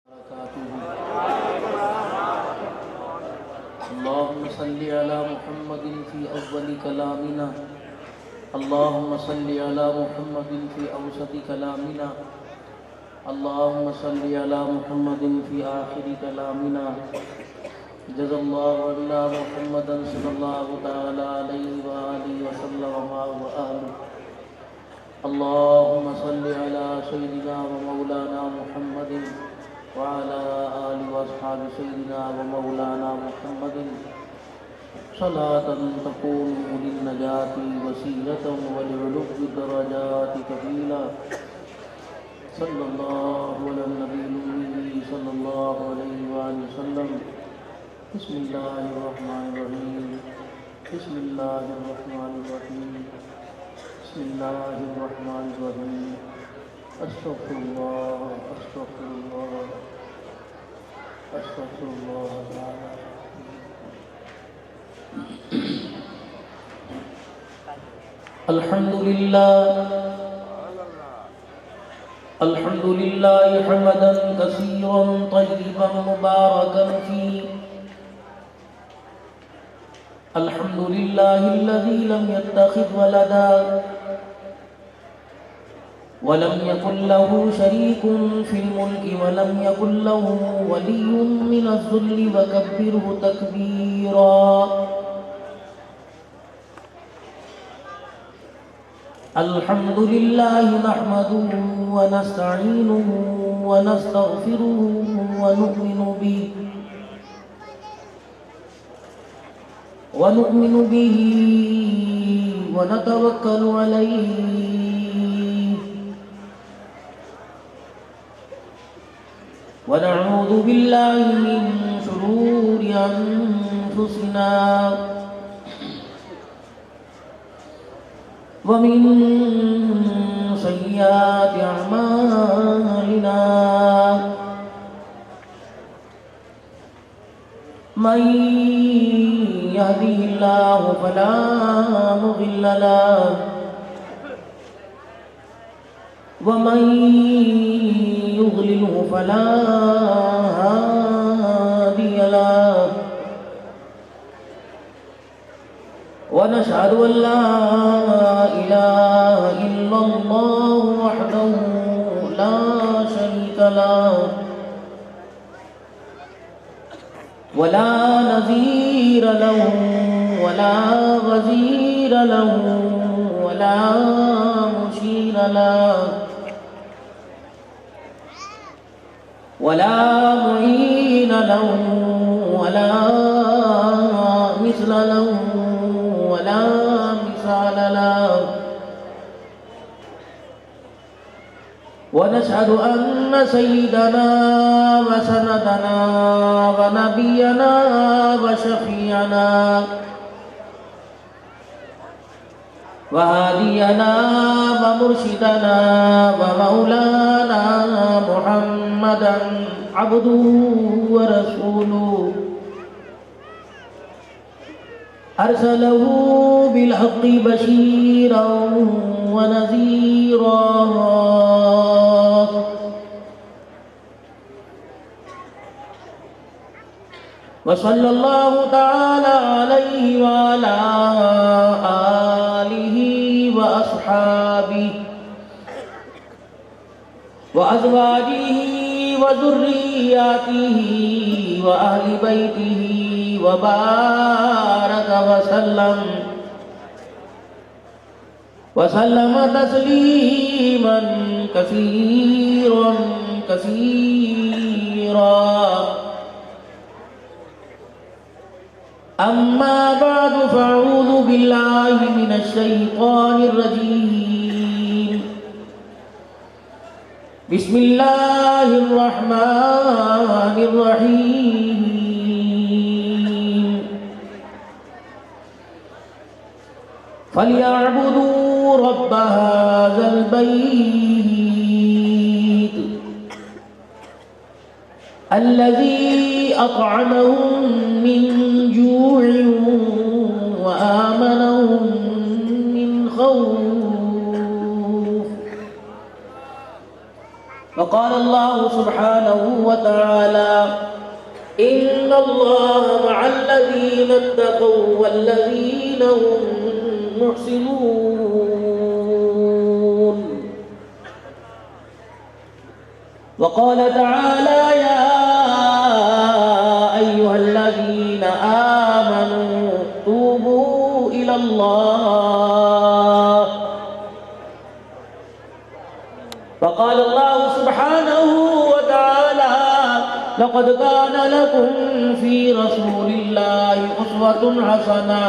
اللهم صل على محمد في أول كلامنا، اللهم صل على محمد في أوسط كلامنا، اللهم صل على محمد في آخر كلامنا. جزا الله عنا محمدا صلى الله تعالى عليه وآله وسلم وآله. اللهم صل على سيدنا ومولانا محمد وعلى آل وأصحاب سيدنا ومولانا محمد صلاة تكون للنجاة وسيلة ولعلو الدرجات كفيلا. صلى الله على النبي الأمي صلى الله عليه وآله وسلم. بسم الله الرحمن الرحيم. بسم الله الرحمن الرحيم. بسم الله الرحمن الرحيم. استغفر الله استغفر الله استغفر الله تعالى. الحمد لله الحمد لله حمدا كثيرا طيبا مباركا فيه. الحمد لله الذي لم يتخذ ولدا ولم يكن له شريك في الملك ولم يكن له ولي من الذل وكبره تكبيرا. الحمد لله نحمده ونستعينه ونستغفره ونؤمن به ونتوكل عليه ونعوذ بالله من شرور أنفسنا ومن سيئات أعمالنا. من يهده الله فلا مضل له ومن يضلله فلا هادي له. ونشهد أن لا إله إلا الله وحده لا شريك له ولا نظير له ولا وزير له ولا مشير له ولا معين له ولا مثل له ولا مثال له. ونشهد أن سيدنا وسندنا ونبينا وشفيعنا وهادينا ومرشدنا ومولانا محمدا عبده ورسوله أرسله بالحق بشيرا ونذيرا. وصلى الله تعالى عليه وعلى آله وأصحابه وأزواجه وذرياته وأهل بيته وبارك وسلم تسليما كثيرا كثيرا. أما بعد فأعوذ بالله من الشيطان الرجيم. بسم الله الرحمن الرحيم. فليعبدوا رب هذا البيت الذي أطعمهم من جوع وآمنهم من خوف. وقال الله سبحانه وتعالى إن الله مع الذين اتقوا والذين هم محسنون. وقال تعالى يا أيها الذين آمنوا توبوا إلى الله. وقال الله سبحانه وتعالى لقد كان لكم في رسول الله أسوة حسنة.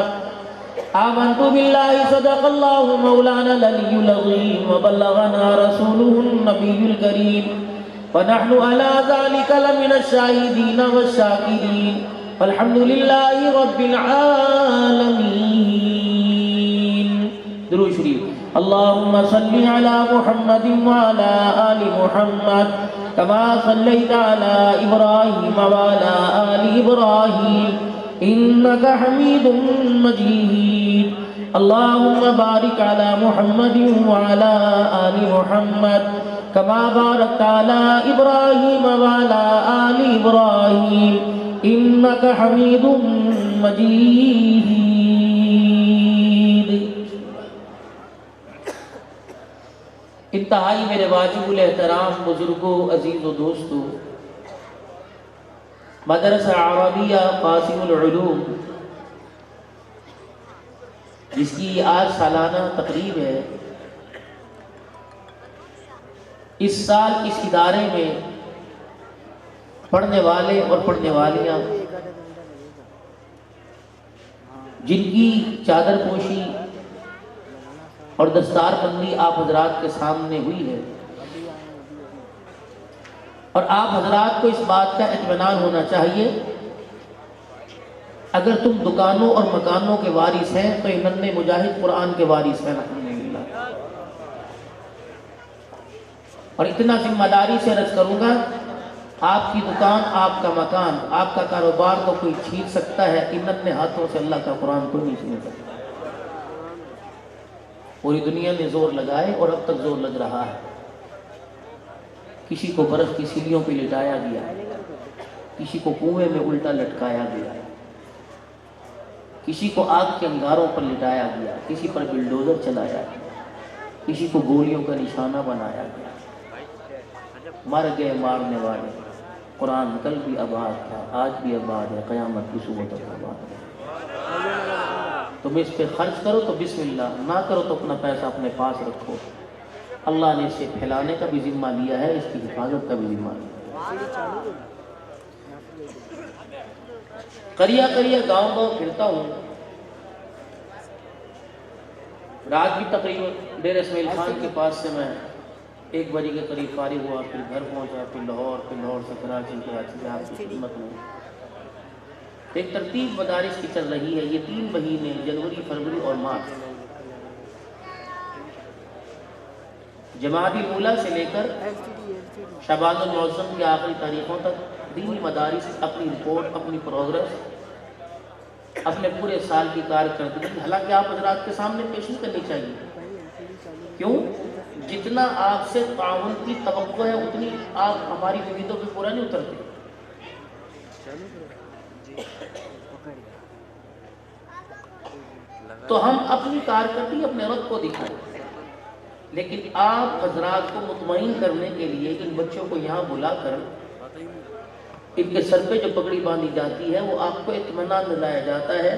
آمنت بالله صدق الله مولانا العلي العظيم وبلغنا رسوله النبي الكريم ونحن على ذلك لمن الشاهدين والشاكرين والحمد لله رب العالمين. درود شریف. اللهم صل على محمد وعلى آل محمد كما صليت على إبراهيم وعلى آل إبراهيم إنك حميد مجيد. اللهم بارك على محمد وعلى آل محمد كما باركت على إبراهيم وعلى آل إبراهيم إنك حميد مجيد. انتہائی میرے واجب الاحترام بزرگوں، عزیز و دوستوں، مدرسہ عربیہ قاسم العلوم جس کی آج سالانہ تقریب ہے، اس سال اس ادارے میں پڑھنے والے اور پڑھنے والیاں جن کی چادر پوشی اور دستار بندی آپ حضرات کے سامنے ہوئی ہے، اور آپ حضرات کو اس بات کا اطمینان ہونا چاہیے اگر تم دکانوں اور مکانوں کے وارث ہیں تو یہ ننھے مجاہد قرآن کے وارث ہیں الحمدللہ. اور اتنا ذمہ داری سے عرض کروں گا، آپ کی دکان، آپ کا مکان، آپ کا کاروبار کو کوئی چھین سکتا ہے، ان ننھے ہاتھوں سے اللہ کا قرآن کوئی نہیں چھین سکتا. پوری دنیا نے زور لگائے اور اب تک زور لگ رہا ہے. کسی کو برف کی سیڑھیوں پہ لٹایا گیا، کسی کو کنویں میں الٹا لٹکایا گیا، کسی کو آگ کے انگاروں پر لٹایا گیا، کسی پر بلڈوزر چلایا گیا، کسی کو گولیوں کا نشانہ بنایا گیا. مر گئے مارنے والے. قرآن کل بھی آباد تھا، آج بھی آباد ہے، قیامت کی صبح تک آباد ہے. تم اس پہ خرچ کرو تو بسم اللہ، نہ کرو تو اپنا پیسہ اپنے پاس رکھو. اللہ نے اسے پھیلانے کا بھی ذمہ لیا ہے، اس کی حفاظت کا بھی ذمہ لیا ہے. قریہ قریہ گاؤں گاؤں پھرتا ہوں. رات بھی تقریباً ڈیر اسماعیل خان کے پاس سے میں 1 بجے کے قریب فارغ ہوا، پھر گھر پہنچا، پھر لاہور سے کراچی سے آپ کی خدمت میں. ایک ترتیب مدارس کی چل رہی ہے. یہ 3 مہینے جنوری، فروری اور مارچ، جمادی اولیٰ سے لے کر شعبان المعظم کی آخری تاریخوں تک دینی مدارس اپنی رپورٹ، اپنی پروگرس، اپنے پورے سال کی کارکردگی حالانکہ آپ حضرات کے سامنے پیش نہیں کرنی چاہیے. کیوں؟ جتنا آپ سے تعاون کی توقع ہے اتنی آپ ہماری امیدوں پہ پورا نہیں اترتے. تو ہم اپنی کارکردگی اپنے رب کو دکھائیں، لیکن آپ حضرات کو مطمئن کرنے کے لیے ان بچوں کو یہاں بلا کر ان کے سر پہ جو پگڑی باندھی جاتی ہے وہ آپ کو اطمینان دلایا جاتا ہے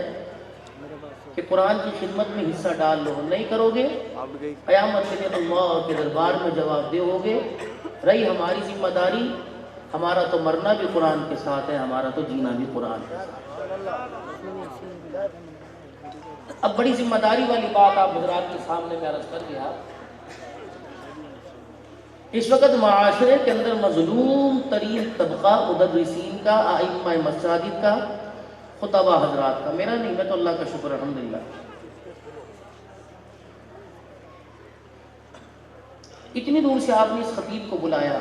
کہ قرآن کی خدمت میں حصہ ڈال لو. نہیں کرو گے قیامت کے دن اللہ کے دربار میں جواب دے ہوگے. رہی ہماری ذمہ داری، ہمارا تو مرنا بھی قرآن کے ساتھ ہے، ہمارا تو جینا بھی قرآن کے ساتھ. اب بڑی ذمہ داری والی بات آپ حضرات کے سامنے میں عرض کر دیا. اس وقت معاشرے کے اندر مظلوم ترین طبقہ مدرسین کا، ائمہ مساجد کا، خطبہ حضرات کا، میرا نہیں، میں تو اللہ کا شکر الحمدللہ. اتنی دور سے آپ نے اس خطیب کو بلایا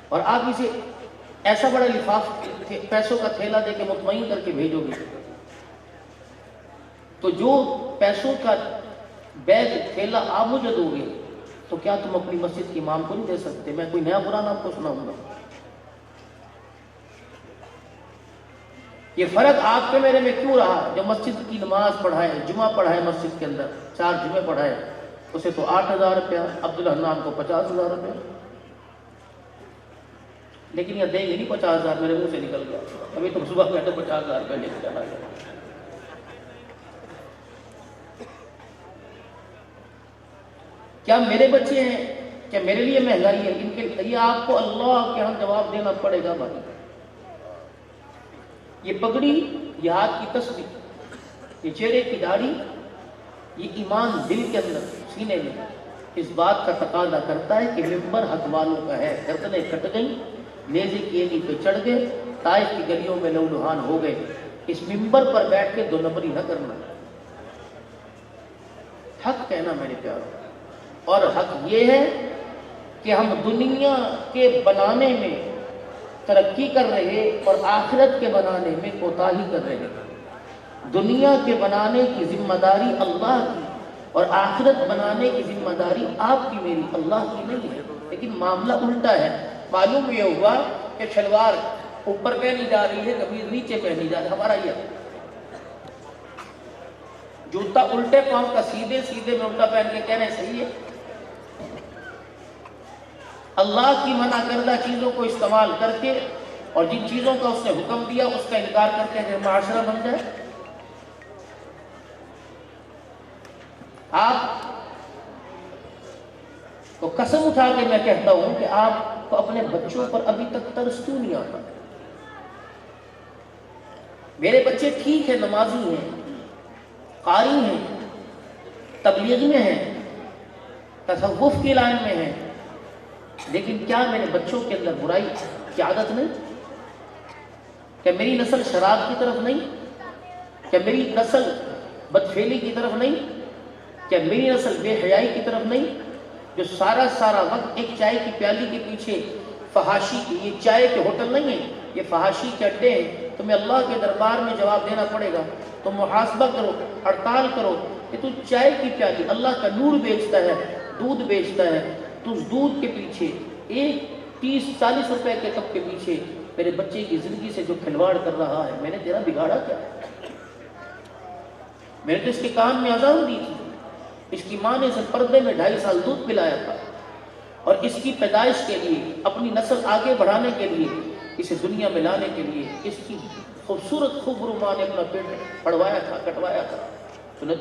اور آپ اسے ایسا بڑا لفاف پیسوں کا تھیلا دے کے مطمئن کر کے بھیجو گے تو جو پیسوں کا بیگ تھیلا آپ مجھے دو گے تو کیا تم اپنی مسجد کے امام کو نہیں دے سکتے؟ میں کوئی نیا قرآن آپ کو سناؤں گا؟ یہ فرق آپ کے میرے میں کیوں رہا؟ جو مسجد کی نماز پڑھائے، جمعہ پڑھائے مسجد کے اندر، 4 جمعے پڑھائے، اسے تو 8,000 روپیہ، عبدالحنان کو 50,000 روپیہ، لیکن یہ دیں گے نہیں 50,000، میرے منہ سے نکل گیا، ابھی تم صبح میں تو 50,000 روپیہ لے کے جانا گیا۔ کیا میرے بچے ہیں؟ کیا میرے لیے مہنگائی ہے؟ ان کے یہ آپ کو اللہ کے ہاں جواب دینا پڑے گا بھائی۔ یہ پگڑی، یہ ہاتھ کی تسبیح، یہ چہرے کی داڑھی، یہ ایمان دل کے اندر سینے میں اس بات کا تقاضا کرتا ہے کہ ممبر حق والوں کا ہے۔ گردنیں کٹ گئیں، نیزے کی ایڑی پہ چڑھ گئے، طائف کی گلیوں میں لہولہان ہو گئے۔ اس ممبر پر بیٹھ کے 2 نمبری نہ کرنا، حق کہنا میرے پیاروں۔ اور حق یہ ہے کہ ہم دنیا کے بنانے میں ترقی کر رہے اور آخرت کے بنانے میں کوتاہی کر رہے ہیں۔ دنیا کے بنانے کی ذمہ داری اللہ کی اور آخرت بنانے کی ذمہ داری آپ کی میری، اللہ کی نہیں ہے۔ لیکن معاملہ الٹا ہے۔ معلوم یہ ہوا کہ شلوار اوپر پہنی جا رہی ہے، قمیض نیچے پہنی جا رہی ہے، ہمارا یہ جوتا الٹے پاؤں کا سیدھے سیدھے میں الٹا پہن کے کہنے صحیح ہے۔ اللہ کی منع کردہ چیزوں کو استعمال کر کے اور جن چیزوں کا اس نے حکم دیا اس کا انکار کرتے ہیں، معاشرہ بن جائے۔ آپ کو قسم اٹھا کے میں کہتا ہوں کہ آپ کو اپنے بچوں پر ابھی تک ترس کیوں نہیں آتا؟ میرے بچے ٹھیک ہے، نمازی ہیں، قاری ہیں، تبلیغ میں ہیں، تصوف کی لائن میں ہیں، لیکن کیا میرے بچوں کے اندر برائی کی عادت نہیں؟ کیا میری نسل شراب کی طرف نہیں؟ کیا میری نسل بدفعلی کی طرف نہیں؟ کیا میری نسل بے حیائی کی طرف نہیں؟ جو سارا وقت ایک چائے کی پیالی کے پیچھے فحاشی کی، یہ چائے کے ہوٹل نہیں ہیں، یہ فحاشی کے اڈے ہیں۔ تمہیں اللہ کے دربار میں جواب دینا پڑے گا۔ تم محاسبہ کرو، ہڑتال کرو کہ تو چائے کی پیالی، اللہ کا نور بیچتا ہے، دودھ بیچتا ہے، تو اس دودھ کے پیچھے ایک 30-40 روپے کے کپ کے پیچھے میرے بچے کی زندگی سے جو کھلواڑ کر رہا ہے، میں نے تیرا بگاڑا کیا؟ میں نے تو اس کے کان میں اذان دی تھی، اس کی ماں نے اسے پردے میں 2.5 سال دودھ پلایا تھا، اور اس کی پیدائش کے لیے، اپنی نسل آگے بڑھانے کے لیے، اسے دنیا میں لانے کے لیے اس کی خوبصورت خوبرو ماں نے اپنا پیٹ پڑوایا تھا، کٹوایا تھا۔ تو نے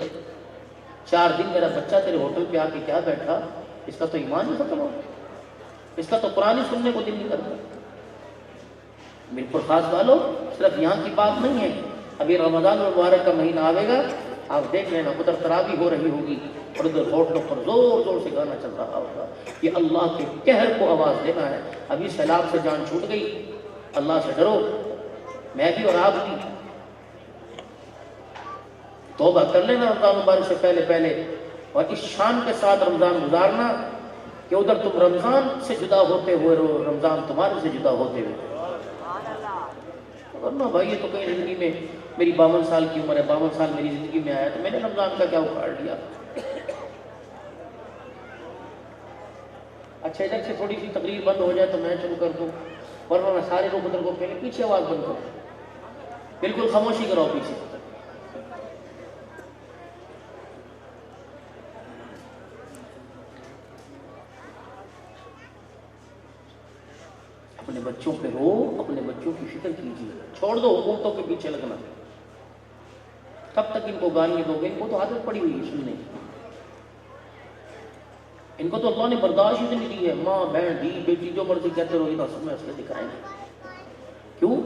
4 دن میرا بچہ تیرے ہوٹل پہ آ کے کیا بیٹھا؟ اس کا تو ایمان ہی ختم ہو، اس کا تو قرآن ہی سننے کو دل نہیں کرتا۔ میرے پرخاص والو، صرف یہاں کی بات نہیں ہے، ابھی رمضان المبارک کا مہینہ آئے گا، آپ دیکھ لینا، ادھر تراویح ہو رہی ہوگی اور ادھر ہوٹلوں پر زور زور سے گانا چل رہا ہوگا۔ یہ اللہ کے قہر کو آواز دینا ہے۔ ابھی سیلاب سے جان چھوٹ گئی، اللہ سے ڈرو، میں بھی اور آپ بھی۔ توبہ کر لینا رمضان مبارک سے پہلے اور اس شان کے ساتھ رمضان گزارنا کہ ادھر تم رمضان سے جدا ہوتے ہوئے رو، رمضان تمہارے سے جدا ہوتے ہوئے۔ ورنہ بھائی یہ تو کہیں زندگی میں، میری 52 سال کی عمر ہے، 52 سال میری زندگی میں آیا تو میں نے رمضان کا کیا اکھاڑ لیا؟ اچھا ادھر سے تھوڑی سی تقریر بند ہو جائے تو میں شروع کر دوں، ورنہ میں سارے لوگ ادھر کو پہلے پیچھے آواز بند کروں، بالکل خاموشی کرو پیچھے۔ اپنے بچوں پہ رو، اپنے بچوں کی فکر کیجیے، چھوڑ دو حکومتوں کے پیچھے لگنا۔ کب تک ان کو گالیاں دو گے؟ ان کو تو عادت پڑی ہوئی ہے سننے کی، ان کو تو اللہ نے برداشت ہی نہیں دی ہے۔ ماں، بہن، دی، بیٹی جو مرضی کہتے رہو، یہ سب میں اس کے دکھائیں گے۔ کیوں؟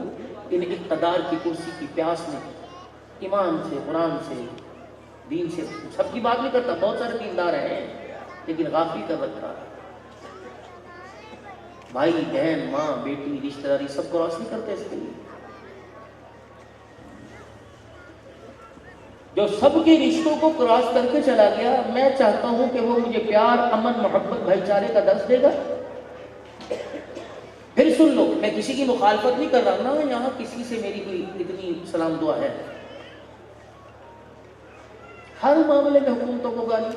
ان اقتدار کی کرسی کی پیاس نے ایمان سے، قرآن سے، دین سے، سب کی بات نہیں کرتا، بہت سارے دیندار ہیں لیکن غافل کر رکھا۔ بھائی، بہن، ماں، بیٹی، رشتہ داری سب کو راضی نہیں کرتے اس کے لیے۔ جو سب کے رشتوں کو کراس کر کے چلا گیا، میں چاہتا ہوں کہ وہ مجھے پیار، امن، محبت، بھائی چارے کا درس دے گا۔ پھر سن لو، میں کسی کی مخالفت نہیں کر رہا نا، یہاں کسی سے میری کوئی اتنی سلام دعا ہے، ہر معاملے میں حکومتوں کو گالی.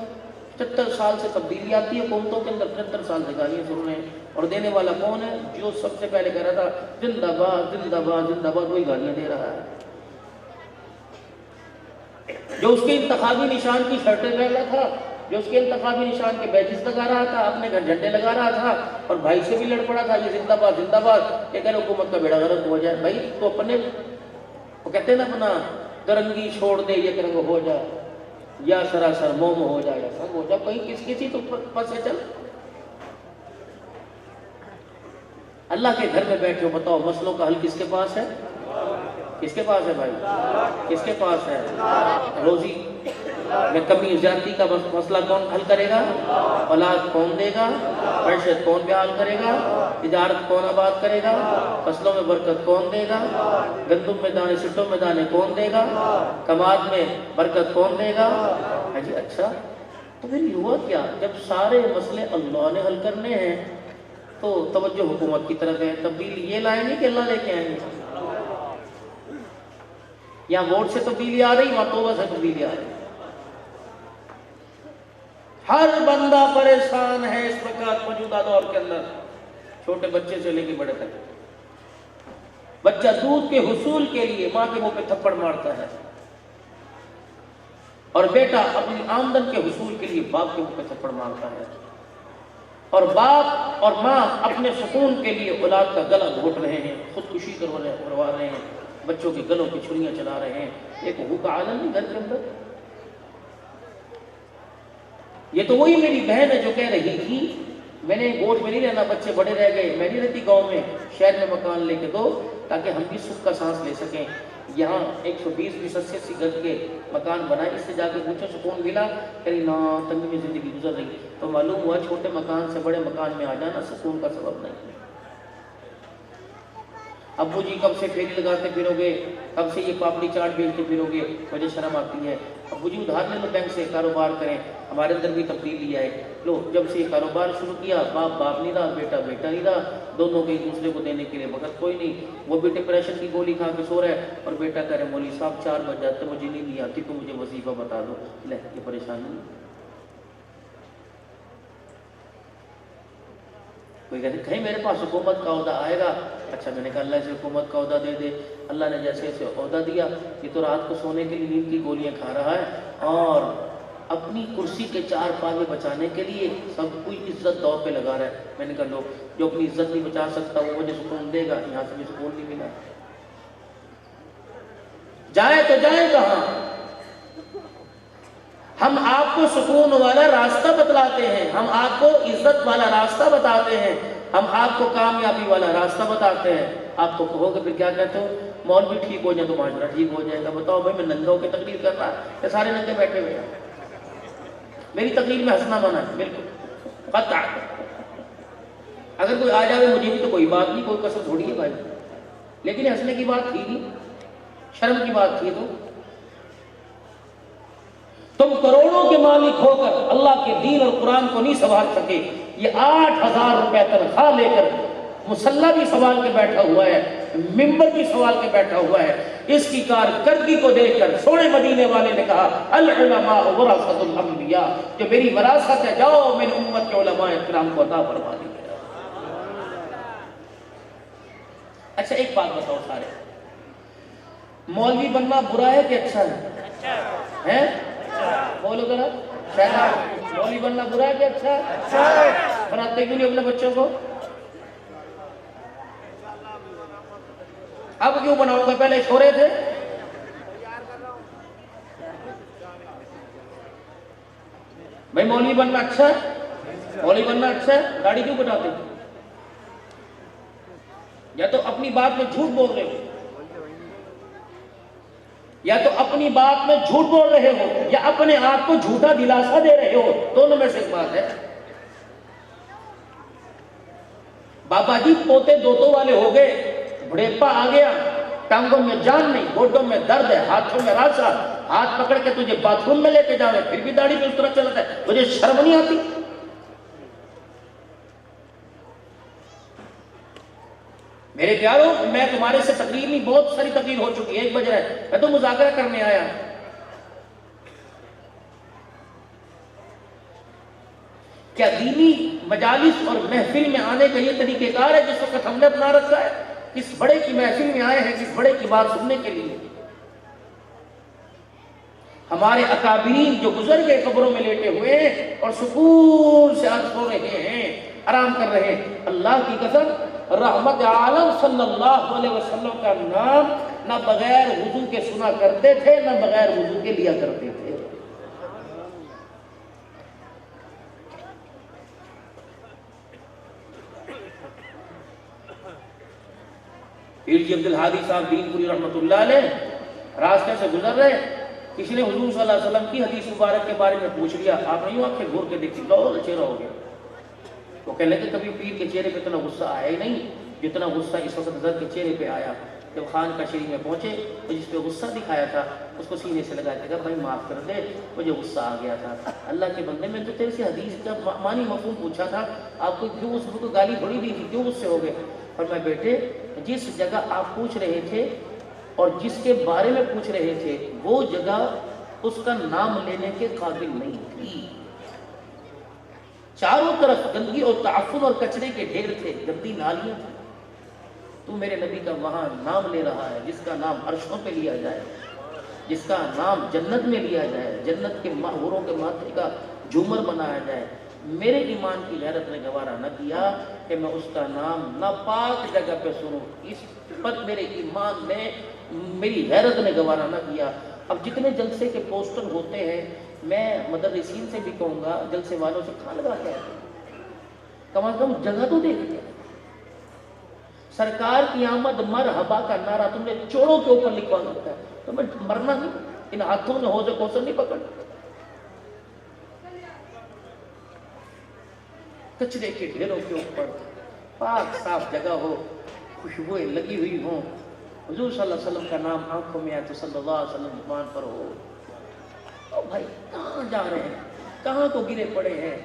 75 سال سے تبدیلی آتی ہے حکومتوں کے اندر، 75 سال سے گالیاں سن رہے ہیں. اور دینے والا کون ہے؟ جو سب سے پہلے کہہ رہا تھا زندہ باد زندہ باد زندہ باد، وہی گالیاں دے رہا ہے. جو اس کے انتخابی نشان کی شرٹیں پہن رہا تھا، جو اس کے انتخابی نشان کے بیچز لگا رہا تھا، اپنے گھر جھنڈے لگا رہا تھا، اور بھائی سے بھی لڑ پڑا تھا یہ زندہ باد یہ کہ حکومت کا بیڑا غرق ہو جائے. بھائی تو اپنے وہ کہتے ہیں نا اپنا درنگی چھوڑ دے یہ کہ ہو جائے، یا سراسر موم ہو جائے، یا سب ہو جائے، کہیں کسی تو پس ہے. چل اللہ کے گھر میں بیٹھے ہو، بتاؤ مسئلوں کا حل کس کے پاس ہے؟ کس کے پاس ہے بھائی؟ کس کے پاس ہے؟ روزی میں کمی زیادتی کا مسئلہ کون حل کرے گا؟ اولاد کون دے گا؟ معیشت کون بحال کرے گا؟ تجارت کون آباد کرے گا؟ فصلوں میں برکت کون دے گا؟ گندم میں دانے سٹوں میں دانے کون دے گا؟ کماد میں برکت کون دے گا؟ جی اچھا، تو پھر ہوا کیا؟ جب سارے مسئلے اللہ نے حل کرنے ہیں تو توجہ حکومت کی طرف ہے. تبدیلی یہ لائیں گے کہ اللہ لے کے آئیں گے؟ یہاں ووٹ سے تبدیلی آ رہی، وہاں توبہ سے تبدیلی آ رہی. ہر بندہ پریشان ہے اس وقت موجودہ دور کے اندر، چھوٹے بچے سے لے کے بڑے تک. بچہ دودھ کے حصول کے لیے ماں کے منہ پہ تھپڑ مارتا ہے، اور بیٹا اپنی آمدن کے حصول کے لیے باپ کے منہ پہ تھپڑ مارتا ہے، اور باپ اور ماں اپنے سکون کے لیے اولاد کا گلا گھونٹ رہے ہیں، خودکشی کروا رہے ہیں، بچوں کے گلوں کی چھریاں چلا رہے ہیں. ایک حقوق عالم نہیں گھر کے اندر. یہ تو وہی میری بہن ہے جو کہہ رہی تھی میں نے گوٹ میں نہیں رہنا، بچے بڑے رہ گئے، میں نہیں رہتی گاؤں میں، شہر میں مکان لے کے دو تاکہ ہم بھی سکھ کا سانس لے سکیں. یہاں 120 80 گز کے مکان بنائے، اس سے جا کے پوچھو سکون ملا؟ کہیں نا تنگی میں زندگی گزر رہی. تو معلوم ہوا چھوٹے مکان سے بڑے مکان میں آ جانا سکون کا سبب نہیں ہے. ابو جی کب سے پھیری لگاتے پھرو گے، کب سے یہ پاپڑی چاٹ بیچتے پھرو گے؟ مجھے شرم آتی ہے. ابو جی ادھار لے لو بینک سے، کاروبار کریں. ہمارے اندر بھی تبدیلی آئے. لو جب سے یہ کاروبار شروع کیا، باپ نہیں رہا، بیٹا نہیں رہا، دونوں کے ایک دوسرے کو دینے کے لیے وقت کوئی نہیں. وہ بھی ڈپریشن کی گولی کھا کے سو رہا ہے، اور بیٹا کہہ رہے مولوی صاحب 4 بج جاتے مجھے نیند نہیں آتی تو مجھے وظیفہ بتا دو. لے یہ پریشانی. کوئی کہتے کہیں میرے پاس حکومت کا عہدہ آئے گا. اچھا میں نے کہا اللہ سے حکومت کا عہدہ دے دے. اللہ نے جیسے ایسے عہدہ دیا، یہ تو رات کو سونے کے لیے نیند کی گولیاں کھا رہا ہے، اور اپنی کرسی کے 4 پاوے بچانے کے لیے سب کوئی عزت دور پہ لگا رہا ہے. میں نے کہا لو جو اپنی عزت نہیں بچا سکتا وہ مجھے سکون دے گا، یہاں سے بھی سکون نہیں ملا. جائیں تو جائیں کہاں؟ ہم آپ کو سکون والا راستہ بتلاتے ہیں، ہم آپ کو عزت والا راستہ بتاتے ہیں، ہم آپ کو کامیابی والا راستہ بتاتے ہیں. آپ کو کہو گے پھر کیا کہتے ہو؟ مولوی ٹھیک ہو جائے تو معاشرہ ٹھیک ہو جائے گا. بتاؤ بھائی میں ننگا ہو کے تقریر کر رہا یا سارے ننگے بیٹھے ہوئے ہیں؟ میری تقریر میں ہنسنا منع ہے بالکل قطع. اگر کوئی آ جائے مجھے بھی تو کوئی بات نہیں، کوئی قسم تھوڑی ہے بھائی، لیکن ہنسنے کی بات تھی نہیں، شرم کی بات تھی. تو تم کروڑوں کے مالک ہو کر اللہ کے دین اور قرآن کو نہیں سنبھال سکے. یہ 8000 روپے تنخواہ لے کر مسلح بھی سنبھال کے بیٹھا ہوا ہے، ممبر بھی سنبھال کے بیٹھا ہوا ہے. اس کی کارکردگی کو دیکھ کر سونے مدینے والے نے کہا العلماء ورثۃ الانبیاء، جو میری وراثت ہے جاؤ میری امت کے علماء کرام کو عطا فرما دیجیے. اچھا ایک بات بتاؤ سارے، مولوی بننا برا ہے کہ اچھا ہے؟ بولو ذرا شہزاد، مولوی بننا برا ہے کہ اچھا ہے؟ بناتے کیوں نہیں اپنے بچوں کو؟ اب کیوں بناؤں گا؟ پہلے چھوڑے تھے. بھائی مولوی بننا اچھا ہے؟ مولوی بننا اچھا ہے، داڑھی کیوں بناتے؟ یا تو اپنی بات میں جھوٹ بول رہے ہو، یا تو اپنی بات میں جھوٹ بول رہے ہو، یا اپنے آپ کو جھوٹا دلاسا دے رہے ہو. دونوں میں سے ایک بات ہے. بابا جی پوتے دوتوں والے ہو گئے، بڑھیپا آ گیا، ٹانگوں میں جان نہیں، گوڈوں میں درد ہے، ہاتھوں میں راسا، ہاتھ پکڑ کے تجھے باتھ روم میں لے کے جاوے پھر بھی داڑھی پہ اس طرح چلتا ہے، مجھے شرم نہیں آتی؟ میرے پیارو میں تمہارے سے تقریر نہیں، بہت ساری تقریر ہو چکی ہے، 1 بج رہا ہے، میں تو مذاکرہ کرنے آیا. کیا دینی مجالس اور محفل میں آنے کا یہ طریقہ کار ہے جس وقت ہم نے اپنا رکھا ہے؟ کس بڑے کی محفل میں آئے ہیں، کس بڑے کی بات سننے کے لیے؟ ہمارے اکابرین جو گزر گئے قبروں میں لیٹے ہوئے ہیں اور سکون سے آج سو رہے ہیں، آرام کر رہے ہیں، اللہ کی قسم رحمت عالم صلی اللہ علیہ وسلم کا نام نہ بغیر وضو کے سنا کرتے تھے، نہ بغیر وضو کے لیا کرتے تھے۔ پیر جی عبدالہادی صاحب دین پوری رحمۃ اللہ علیہ راستے سے گزر رہے، کسی نے حضور صلی اللہ علیہ وسلم کی حدیث مبارک کے بارے میں پوچھ لیا، آپ نے یوں آنکھیں گھور کے دیکھی، بہت چہرہ ہو گیا۔ وہ کہنے لگے کبھی پیر کے چہرے پہ اتنا غصہ آیا ہی نہیں جتنا غصہ اس وقت حضرت کے چہرے پہ آیا۔ جب خان کا شریف میں پہنچے تو جس پہ غصہ دکھایا تھا اس کو سینے سے لگا کے کہا بھائی معاف کر دے، مجھے غصہ آ گیا تھا، اللہ کے بندے میں تو تیرے سے حدیث کا معنی مفہوم پوچھا تھا، آپ کو کیوں اس کو گالی تھوڑی دی تھی، کیوں غصے ہو گئے؟ اور میں بیٹے جس جگہ آپ پوچھ رہے تھے اور جس کے بارے میں پوچھ رہے تھے وہ جگہ اس کا نام لینے کے قابل نہیں تھی، چاروں طرف گندگی اور تعفن اور کچرے کے ڈھیر تھے، گندی نالیاں تھیں، تو میرے نبی کا وہاں نام لے رہا ہے جس کا نام عرشوں پہ لیا جائے، جس کا نام جنت میں لیا جائے، جنت کے حوروں کے ماتھے کا جھومر بنایا جائے۔ میرے ایمان کی غیرت نے گوارا نہ کیا کہ میں اس کا نام ناپاک جگہ پہ سنوں، اس پر میرے ایمان نے، میری غیرت نے گوارا نہ کیا۔ اب جتنے جلسے کے پوسٹر ہوتے ہیں میں مدرسین سے بھی کہوں گا، جلسے والوں سے کھا لگا کے کم از کم جگہ تو دیکھتے ہیں۔ سرکار کی آمد مرحبا کا نعرہ تم نے چوڑوں کے اوپر لکھوا سکتا ہے، تمہیں مرنا نہیں، ان ہاتھوں میں حوض کوثر نہیں پکڑنا۔ کچرے کے ڈھیروں کے اوپر پاک صاف جگہ ہو، خوشبوئیں لگی ہوئی ہوں، حضور صلی اللہ علیہ وسلم کا نام آنکھوں میں آئے تو صلی اللہ علیہ وسلم زبان پر ہو۔ او بھائی کہاں جا رہے ہیں، کہاں کو گرے پڑے ہیں؟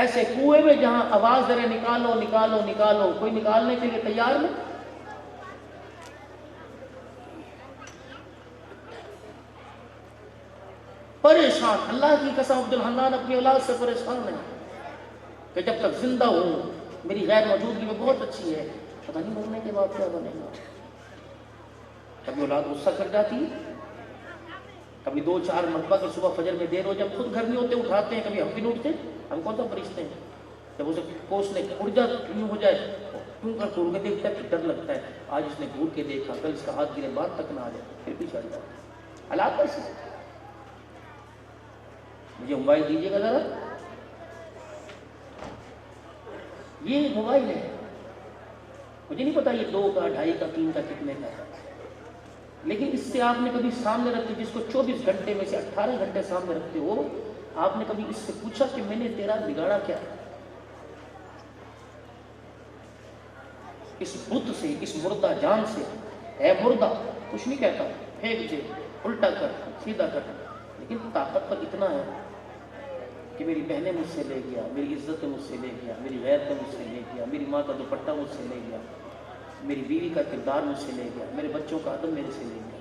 ایسے کنویں میں جہاں آواز دے رہے نکالو نکالو نکالو، کوئی نکالنے کے لیے تیار نہیں۔ پریشان، اللہ کی قسم عبدالحنان اپنی اولاد سے پریشان ہے کہ جب تک زندہ ہوں میری غیر موجودگی میں بہت اچھی ہے، پتہ نہیں مرنے کے بعد کیا بنے گا۔ کبھی اولاد غصہ کر جاتی ہے، کبھی 2-4 مرتبہ کہ صبح فجر میں دیر ہو، جب خود گھر نہیں ہوتے اٹھاتے ہیں، کبھی ہم بھی نہیں اٹھتے، ہم کون سا فرشتے ہیں؟ جب اسے کوسنے اڑ جا کیوں ہو جائے کیوں کر توڑ کے دیکھتا ہے پھر ڈر لگتا ہے، آج اس نے گھور کے دیکھا، کل اس کا ہاتھ گرے بات تک نہ آ جائے، پھر بھی چڑھ جاتا ہے۔ حالات کیسے؟ مجھے موبائل دیجیے گا ذرا، یہ موبائل ہے، مجھے نہیں پتا یہ 2 کا 2.5 کا 3 کا کتنے کا ہے، لیکن اس سے آپ نے کبھی سامنے رکھتے، جس کو 24 گھنٹے میں سے 18 گھنٹے سامنے رکھتے ہو، آپ نے کبھی اس سے پوچھا کہ میں نے تیرا بگاڑا کیا؟ اس بت سے، اس مردہ جان سے، اے مردہ کچھ نہیں کہتا، پھینک دے، الٹا کر، سیدھا کر، لیکن طاقت پر اتنا ہے کہ میری بہنیں مجھ سے لے گیا، میری عزت مجھ سے لے گیا، میری غیرت مجھ سے لے گیا، میری ماں کا دوپٹہ مجھ سے لے گیا، میری بیوی کا کردار مجھ سے لے گیا، میرے بچوں کا ادب میرے سے لے گیا،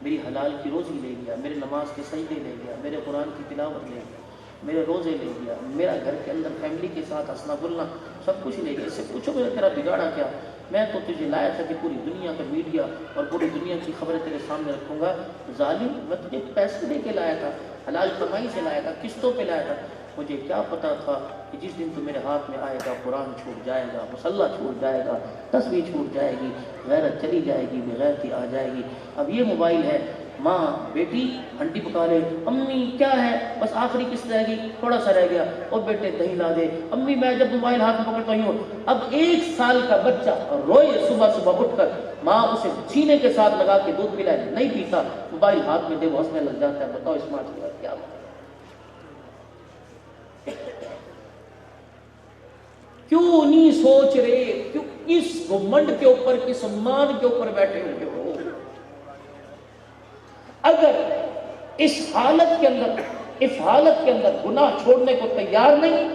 میری حلال کی روزی لے گیا، میرے نماز کے سجدے لے گیا، میرے قرآن کی تلاوت لے گیا، میرے روزے لے گیا، میرا گھر کے اندر فیملی کے ساتھ ہنسنا بولنا سب کچھ لے گیا۔ اس سے پوچھو کہ تیرا بگاڑا کیا؟ میں تو تجھے لایا تھا کہ پوری دنیا کا میڈیا اور پوری دنیا کی خبریں تیرے سامنے رکھوں گا۔ ظالم، میں تجھے پیسے دے کے لایا تھا، حلال کمائی سے لایا تھا، قسطوں پہ لایا تھا، مجھے کیا پتا تھا کہ جس دن تو میرے ہاتھ میں آئے گا قرآن چھوٹ جائے گا، مصلی چھوٹ جائے گا، تسبیح چھوٹ جائے گی، غیرت چلی جائے گی، بغیرتی آ جائے گی۔ اب یہ موبائل ہے، ماں بیٹی ہنڈی پکا لے، امی کیا ہے، بس آخری قسط رہ گئی، تھوڑا سا رہ گیا، اور بیٹے دہی لا دے، امی میں جب موبائل ہاتھ میں پکڑتا ہوں۔ اب 1 سال کا بچہ روئے صبح صبح اٹھ کر، ماں اسے سینے کے ساتھ لگا کے دودھ پلائے، نہیں پیتا، موبائل ہاتھ میں دے وہ ہنسنے لگ جاتا ہے۔ بتاؤ اس ماں کی بات کیا بات؟ کیوں نہیں سوچ رہے؟ کیوں کس گھمنڈ کے اوپر، کس مان کے اوپر بیٹھے ہوئے ہو؟ اگر اس حالت کے اندر گناہ چھوڑنے کو تیار نہیں،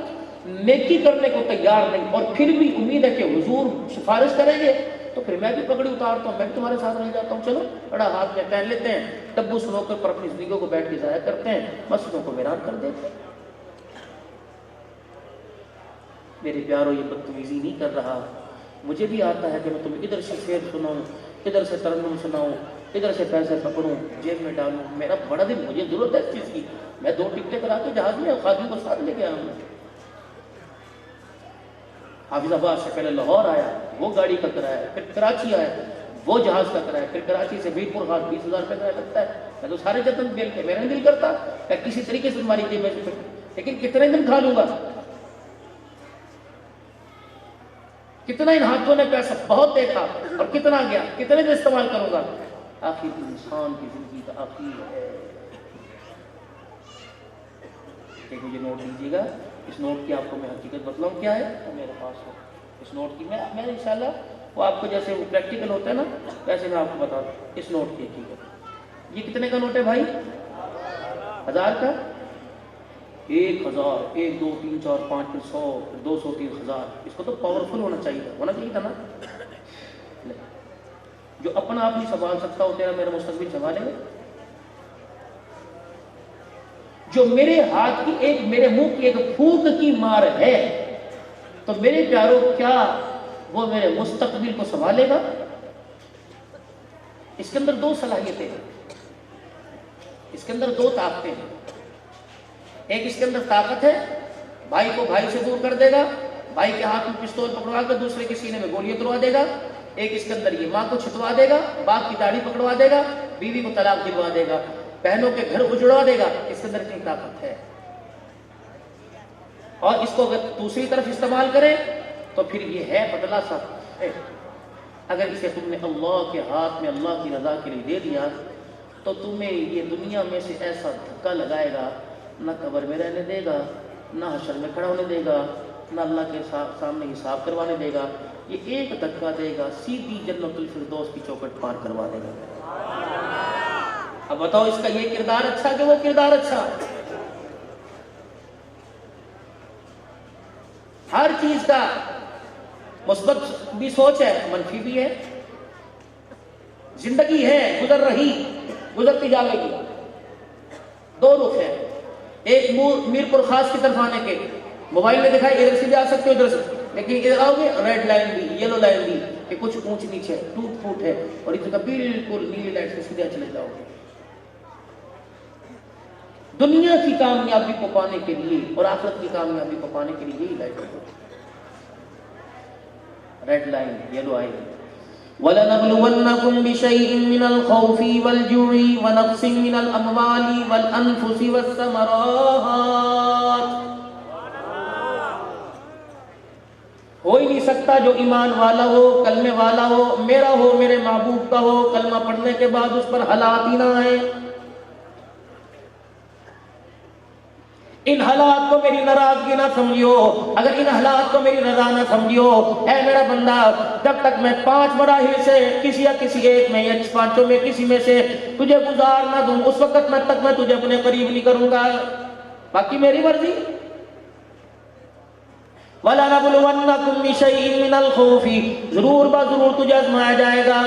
نیکی کرنے کو تیار نہیں، اور پھر بھی امید ہے کہ حضور سفارش کریں گے، تو پھر میں بھی پگڑی اتارتا ہوں، میں بھی تمہارے ساتھ رہ جاتا ہوں، چلو بڑا ہاتھ میں پہن لیتے ہیں، ڈبو سنوکر پر اپنی زندگیوں کو بیٹھ کے ضائع کرتے ہیں، مسجدوں کو ویران کر دیتے ہیں۔ میرے پیاروں یہ بدتمیزی نہیں کر رہا، مجھے بھی آتا ہے کہ میں تمہیں ادھر سے شعر سناؤں، ادھر سے ترنم سناؤں، ادھر سے پیسے پکڑوں، جیب میں ڈالوں، میرا بڑا دن، مجھے ضرورت ہے اس چیز کی، میں 2 ٹکٹیں کرا کے جہاز میں خادم کو ساتھ لے کے آیا ہوں۔ حافظ آباد سے پہلے لاہور آیا، وہ گاڑی کا کرایہ، پھر کراچی آیا، وہ جہاز کا کرایہ، پھر کراچی سے میر پور خاص 20,000 روپے کرایہ لگتا ہے۔ میں تو سارے جتن بیل کے، میرا نہیں دل کرتا کہ کسی طریقے سے تمہاری جیب میں سے، لیکن کتنے دن کھا لوں گا؟ کتنا ان ہاتھوں نے پیسہ بہت دیکھا اور کتنا گیا، کتنے دن استعمال کروں گا؟ آخر انسان کی زندگی کا آخر ہے۔ ایک مجھے نوٹ دیجیے گا، اس نوٹ کی آپ کو میں حقیقت بتلاؤں کیا ہے، وہ میرے پاس ہو اس نوٹ کی، میں انشاءاللہ وہ آپ کو جیسے وہ پریکٹیکل ہوتا ہے نا ویسے میں آپ کو بتا دوں اس نوٹ کی حقیقت۔ یہ کتنے کا نوٹ ہے بھائی؟ 1000 کا؟ 1000، 1 2 3 4 5 پھر 100 پھر 200 پھر 1000۔ اس کو تو پاورفل ہونا چاہیے تھا نا۔ جو اپنا آپ نہیں سنبھال سکتا وہ تیرا میرا مستقبل سنبھالے گا؟ جو میرے ہاتھ کی ایک، میرے منہ کی ایک پھونک کی مار ہے تو میرے پیاروں کیا وہ میرے مستقبل کو سنبھالے گا؟ اس کے اندر 2 صلاحیتیں ہیں، اس کے اندر 2 طاقتیں ہیں۔ ایک اس کے اندر طاقت ہے بھائی کو بھائی سے دور کر دے گا، بھائی کے ہاتھ میں پستول پکڑوا کر دوسرے کے سینے میں گولیاں تروا دے گا۔ ایک اس کے اندر یہ ماں کو چھتوا دے گا، باپ کی داڑھی پکڑوا دے گا، بیوی کو طلاق دلوا دے گا، بہنوں کے گھر اجڑوا دے گا۔ اس کے اندر اتنی طاقت ہے، اور اس کو اگر دوسری طرف استعمال کرے تو پھر یہ ہے پتلا سا۔ اگر اسے تم نے اللہ کے ہاتھ میں اللہ کی رضا کے لیے دے دیا تو تمہیں یہ دنیا میں سے ایسا دھکا لگائے گا، نہ قبر میں رہنے دے گا، نہ حشر میں کھڑا ہونے دے گا، نہ اللہ کے سامنے حساب کروانے دے گا۔ یہ ایک دھکا دے گا، سیدھی جنت الفردوس کی چوکھٹ پار کروا دے گا۔ اب بتاؤ اس کا یہ کردار اچھا کہ وہ کردار اچھا؟ ہر چیز کا مثبت بھی سوچ ہے، منفی بھی ہے۔ زندگی ہے، گزر رہی، گزرتی جاوے گی، 2 رخ ہے۔ ایک میر پور خاص کی طرف آنے کے، موبائل میں دکھائے ادھر سے بھی آ سکتے ہو ادھر سے، لیکن ادھر آؤ گے ریڈ لائن بھی، یلو لائن بھی، کہ کچھ اونچ نیچ ہے، ٹوٹ پھوٹ ہے، اور ادھر کا بالکل نیلی لائٹ سے سیدھا چلے جاؤ گے۔ دنیا کی کامیابی کو پانے کے لیے اور آخرت کی کامیابی کو پانے کے لیے یہی لائٹ ہے، ریڈ لائن، یلو آئن۔ وَلَنَبْلُوَنَّكُمْ بِشَيْءٍ مِّنَ الْخَوْفِ وَالْجُوعِ وَنَقْصٍ مِّنَ الْأَمْوَالِ وَالْأَنفُسِ وَالثَّمَرَاتِ۔ ہو ہی نہیں سکتا جو ایمان والا ہو، کلمے والا ہو، میرا ہو، میرے محبوب کا ہو، کلمہ پڑھنے کے بعد اس پر حالات ہی نہ آئے۔ ان حالات کو میری ناراضگی نہ سمجھو، اگر ان حالات کو میری رضا نہ سمجھو، اے میرا بندہ، جب تک میں 5 مراحل سے کسی یا کسی ایک میں یا 5 میں کسی میں سے تجھے گزار نہ دوں، اس وقت تک میں تجھے اپنے قریب نہیں کروں گا، باقی میری مرضی۔ وَلَنَبْلُوَنَّكُمْ بِشَيْءٍ مِّنَ الْخَوْفِ، ضرور ضرور تجھے آزمایا جائے گا،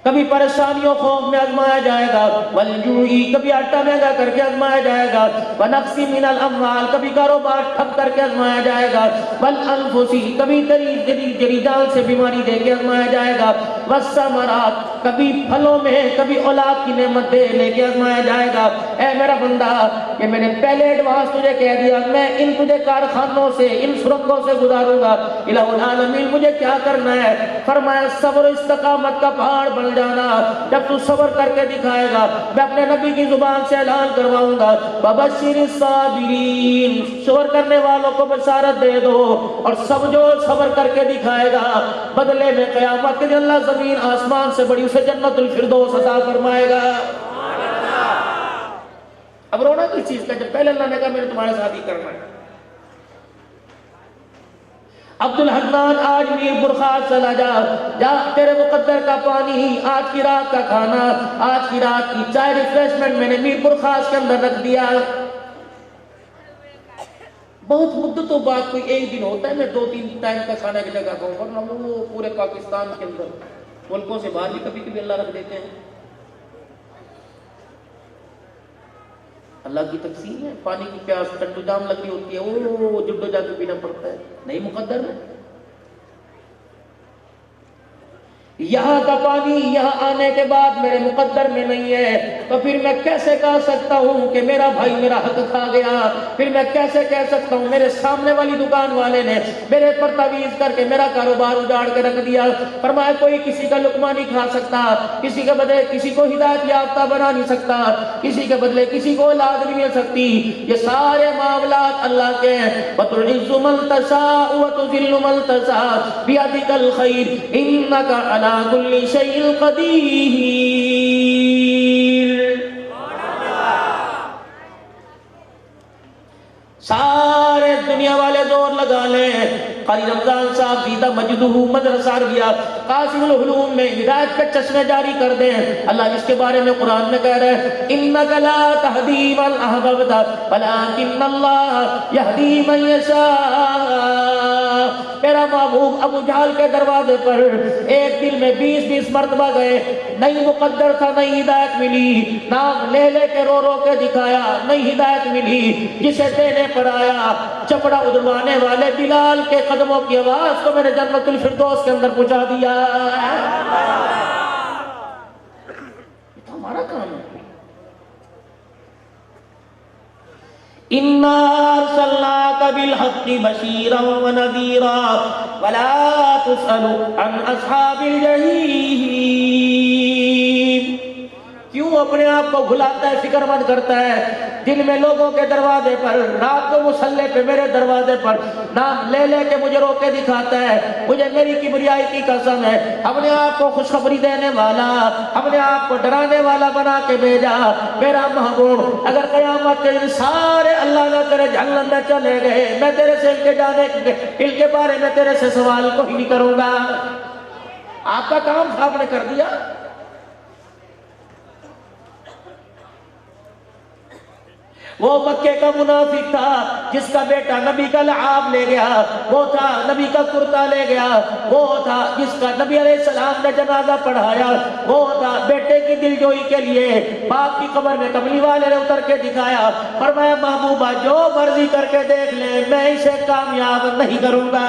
کبھی پریشانیوں خوف میں آزمایا جائے گا، والجوعی کبھی آٹا مہنگا کر کے آزمایا جائے گا، ونقص من الاموال کبھی کاروبار ٹھپ کر کے آزمایا جائے گا، والانفسی کبھی جری جان سے بیماری دے کے آزمایا جائے گا، والثمرات کبھی پھلوں میں کبھی اولاد کی نعمت دے لے کے آزمایا جائے گا۔ اے میرا بندہ، یہ میں نے پہلے ایڈوانس تجھے کہہ دیا، میں ان تجھے کارخانوں سے، ان سرنگوں سے گزاروں گا۔ الہ العالمین مجھے کیا کرنا ہے؟ فرمایا صبر و استقامت کا پہاڑ بن جانا۔ جب تو صبر کر کے دکھائے گا، میں اپنے نبی کی زبان سے اعلان کرواؤں گا، وَبَشِّرِ الصَّابِرِينَ، صبر کرنے والوں کو بشارت دے دو، اور سب جو صبر کر کے دکھائے گا بدلے میں قیامت کے دن اللہ زمین آسمان سے بڑی اسے جنت الفردوس عطا فرمائے گا۔ اب رونا کس چیز کا، جب پہلے اللہ نے کہا میں نے تمہارے ساتھ ہی کرنا ہے۔ عبد الحنان آج میر پور خاص چلا جا تیرے مقدر کا پانی، آج کی رات کا کھانا، آج کی رات کی چائے ریفریشمنٹ میں نے میر پور خاص کے اندر رکھ دیا۔ بہت مدتوں بعد کوئی ایک دن ہوتا ہے میں 2-3 ٹائم کا کھانا کی جگہ کھاؤں، ورنہ وہ پورے پاکستان کے اندر ملکوں سے باہر بھی کبھی کبھی اللہ رکھ دیتے ہیں۔ اللہ کی تقسیم ہے. پانی کی پیاس ٹنڈو جام لگ رہی ہوتی ہے، وہ جڈو جا کے پینا پڑتا ہے، نہیں مقدر میں. یہاں کا پانی یہاں آنے کے بعد میرے مقدر میں نہیں ہے، تو پھر میں کیسے کہہ سکتا ہوں کہ میرا بھائی میرا حق کھا گیا؟ پھر میں کیسے کہہ سکتا ہوں میرے سامنے والی دکان والے نے میرے پر تعویذ کر کے میرا کاروبار اجاڑ کے رکھ دیا؟ فرمایا کوئی کسی کا لقمہ نہیں کھا سکتا، کسی کے بدلے کسی کو ہدایت یافتہ بنا نہیں سکتا، کسی کے بدلے کسی کو اولاد نہیں مل سکتی. یہ سارے معاملات اللہ کے ہیں. وَتُعِزُّ مَن تَشَاءُ وَتُذِلُّ مَن تَشَاءُ بِيَدِكَ الْخَيْرُ إِنَّكَ عَلَىٰ كُلِّ شَيْءٍ قَدِيرٌ. سارے دنیا والے زور لگا لیں. قاری رمضان صاحب سیدھا مجدہ مدرسہ عربیہ قاسم العلوم میں ہدایت کے چشمے جاری کر دیں. اللہ جس کے بارے میں قرآن میں کہہ رہے ہیں اِنَّكَ لَا تَهْدِي مَنْ أَحْبَبْتَ وَلَٰكِنَّ اللَّهَ يَهْدِي مَن يَشَاءُ. میرا محبوب ابو جہل کے دروازے پر ایک دل میں 20 مرتبہ گئے، نہیں مقدر تھا، نہیں ہدایت ملی. نام لے لے کے رو رو کے دکھایا، نہیں ہدایت ملی. جسے دینے پر آیا چپڑا ادھروانے والے بلال کے قدموں کی آواز کو میں نے جنت الفردوس کے اندر پہنچا دیا. یہ تو ہمارا کام ہے. اِنَّا أَرْسَلْنَاكَ بِالْحَقِّ بَشِيرًا وَنَذِيرًا وَلَا تُسْأَلُ عَنْ أَصْحَابِ الْجَحِيمِ. کیوں اپنے آپ کو بھلاتا ہے، فکر مند کرتا ہے؟ دن میں لوگوں کے دروازے پر، رات کو مصلے پہ میرے دروازے پر نام لے لے کے مجھے رو کے دکھاتا ہے. مجھے میری کبریائی کی قسم ہے، اپنے آپ کو خوشخبری دینے والا، اپنے آپ کو ڈرانے والا بنا کے بھیجا میرا محبوب. اگر قیامت کے دن سارے اللہ نہ کرے جہنم میں چلے گئے، میں تیرے سے ان کے بارے میں تیرے سے سوال کوئی نہیں کروں گا. آپ کا کام صاحب نے کر دیا. وہ مکے کا منافق تھا جس کا بیٹا نبی کا لعاب لے گیا، وہ تھا نبی کا کرتا لے گیا، وہ تھا جس کا نبی علیہ السلام نے جنازہ پڑھایا، وہ تھا بیٹے کی دلجوئی کے لیے باپ کی قبر میں کملی والے نے اتر کے دکھایا. فرمایا محبوبہ جو مرضی کر کے دیکھ لے، میں اسے کامیاب نہیں کروں گا.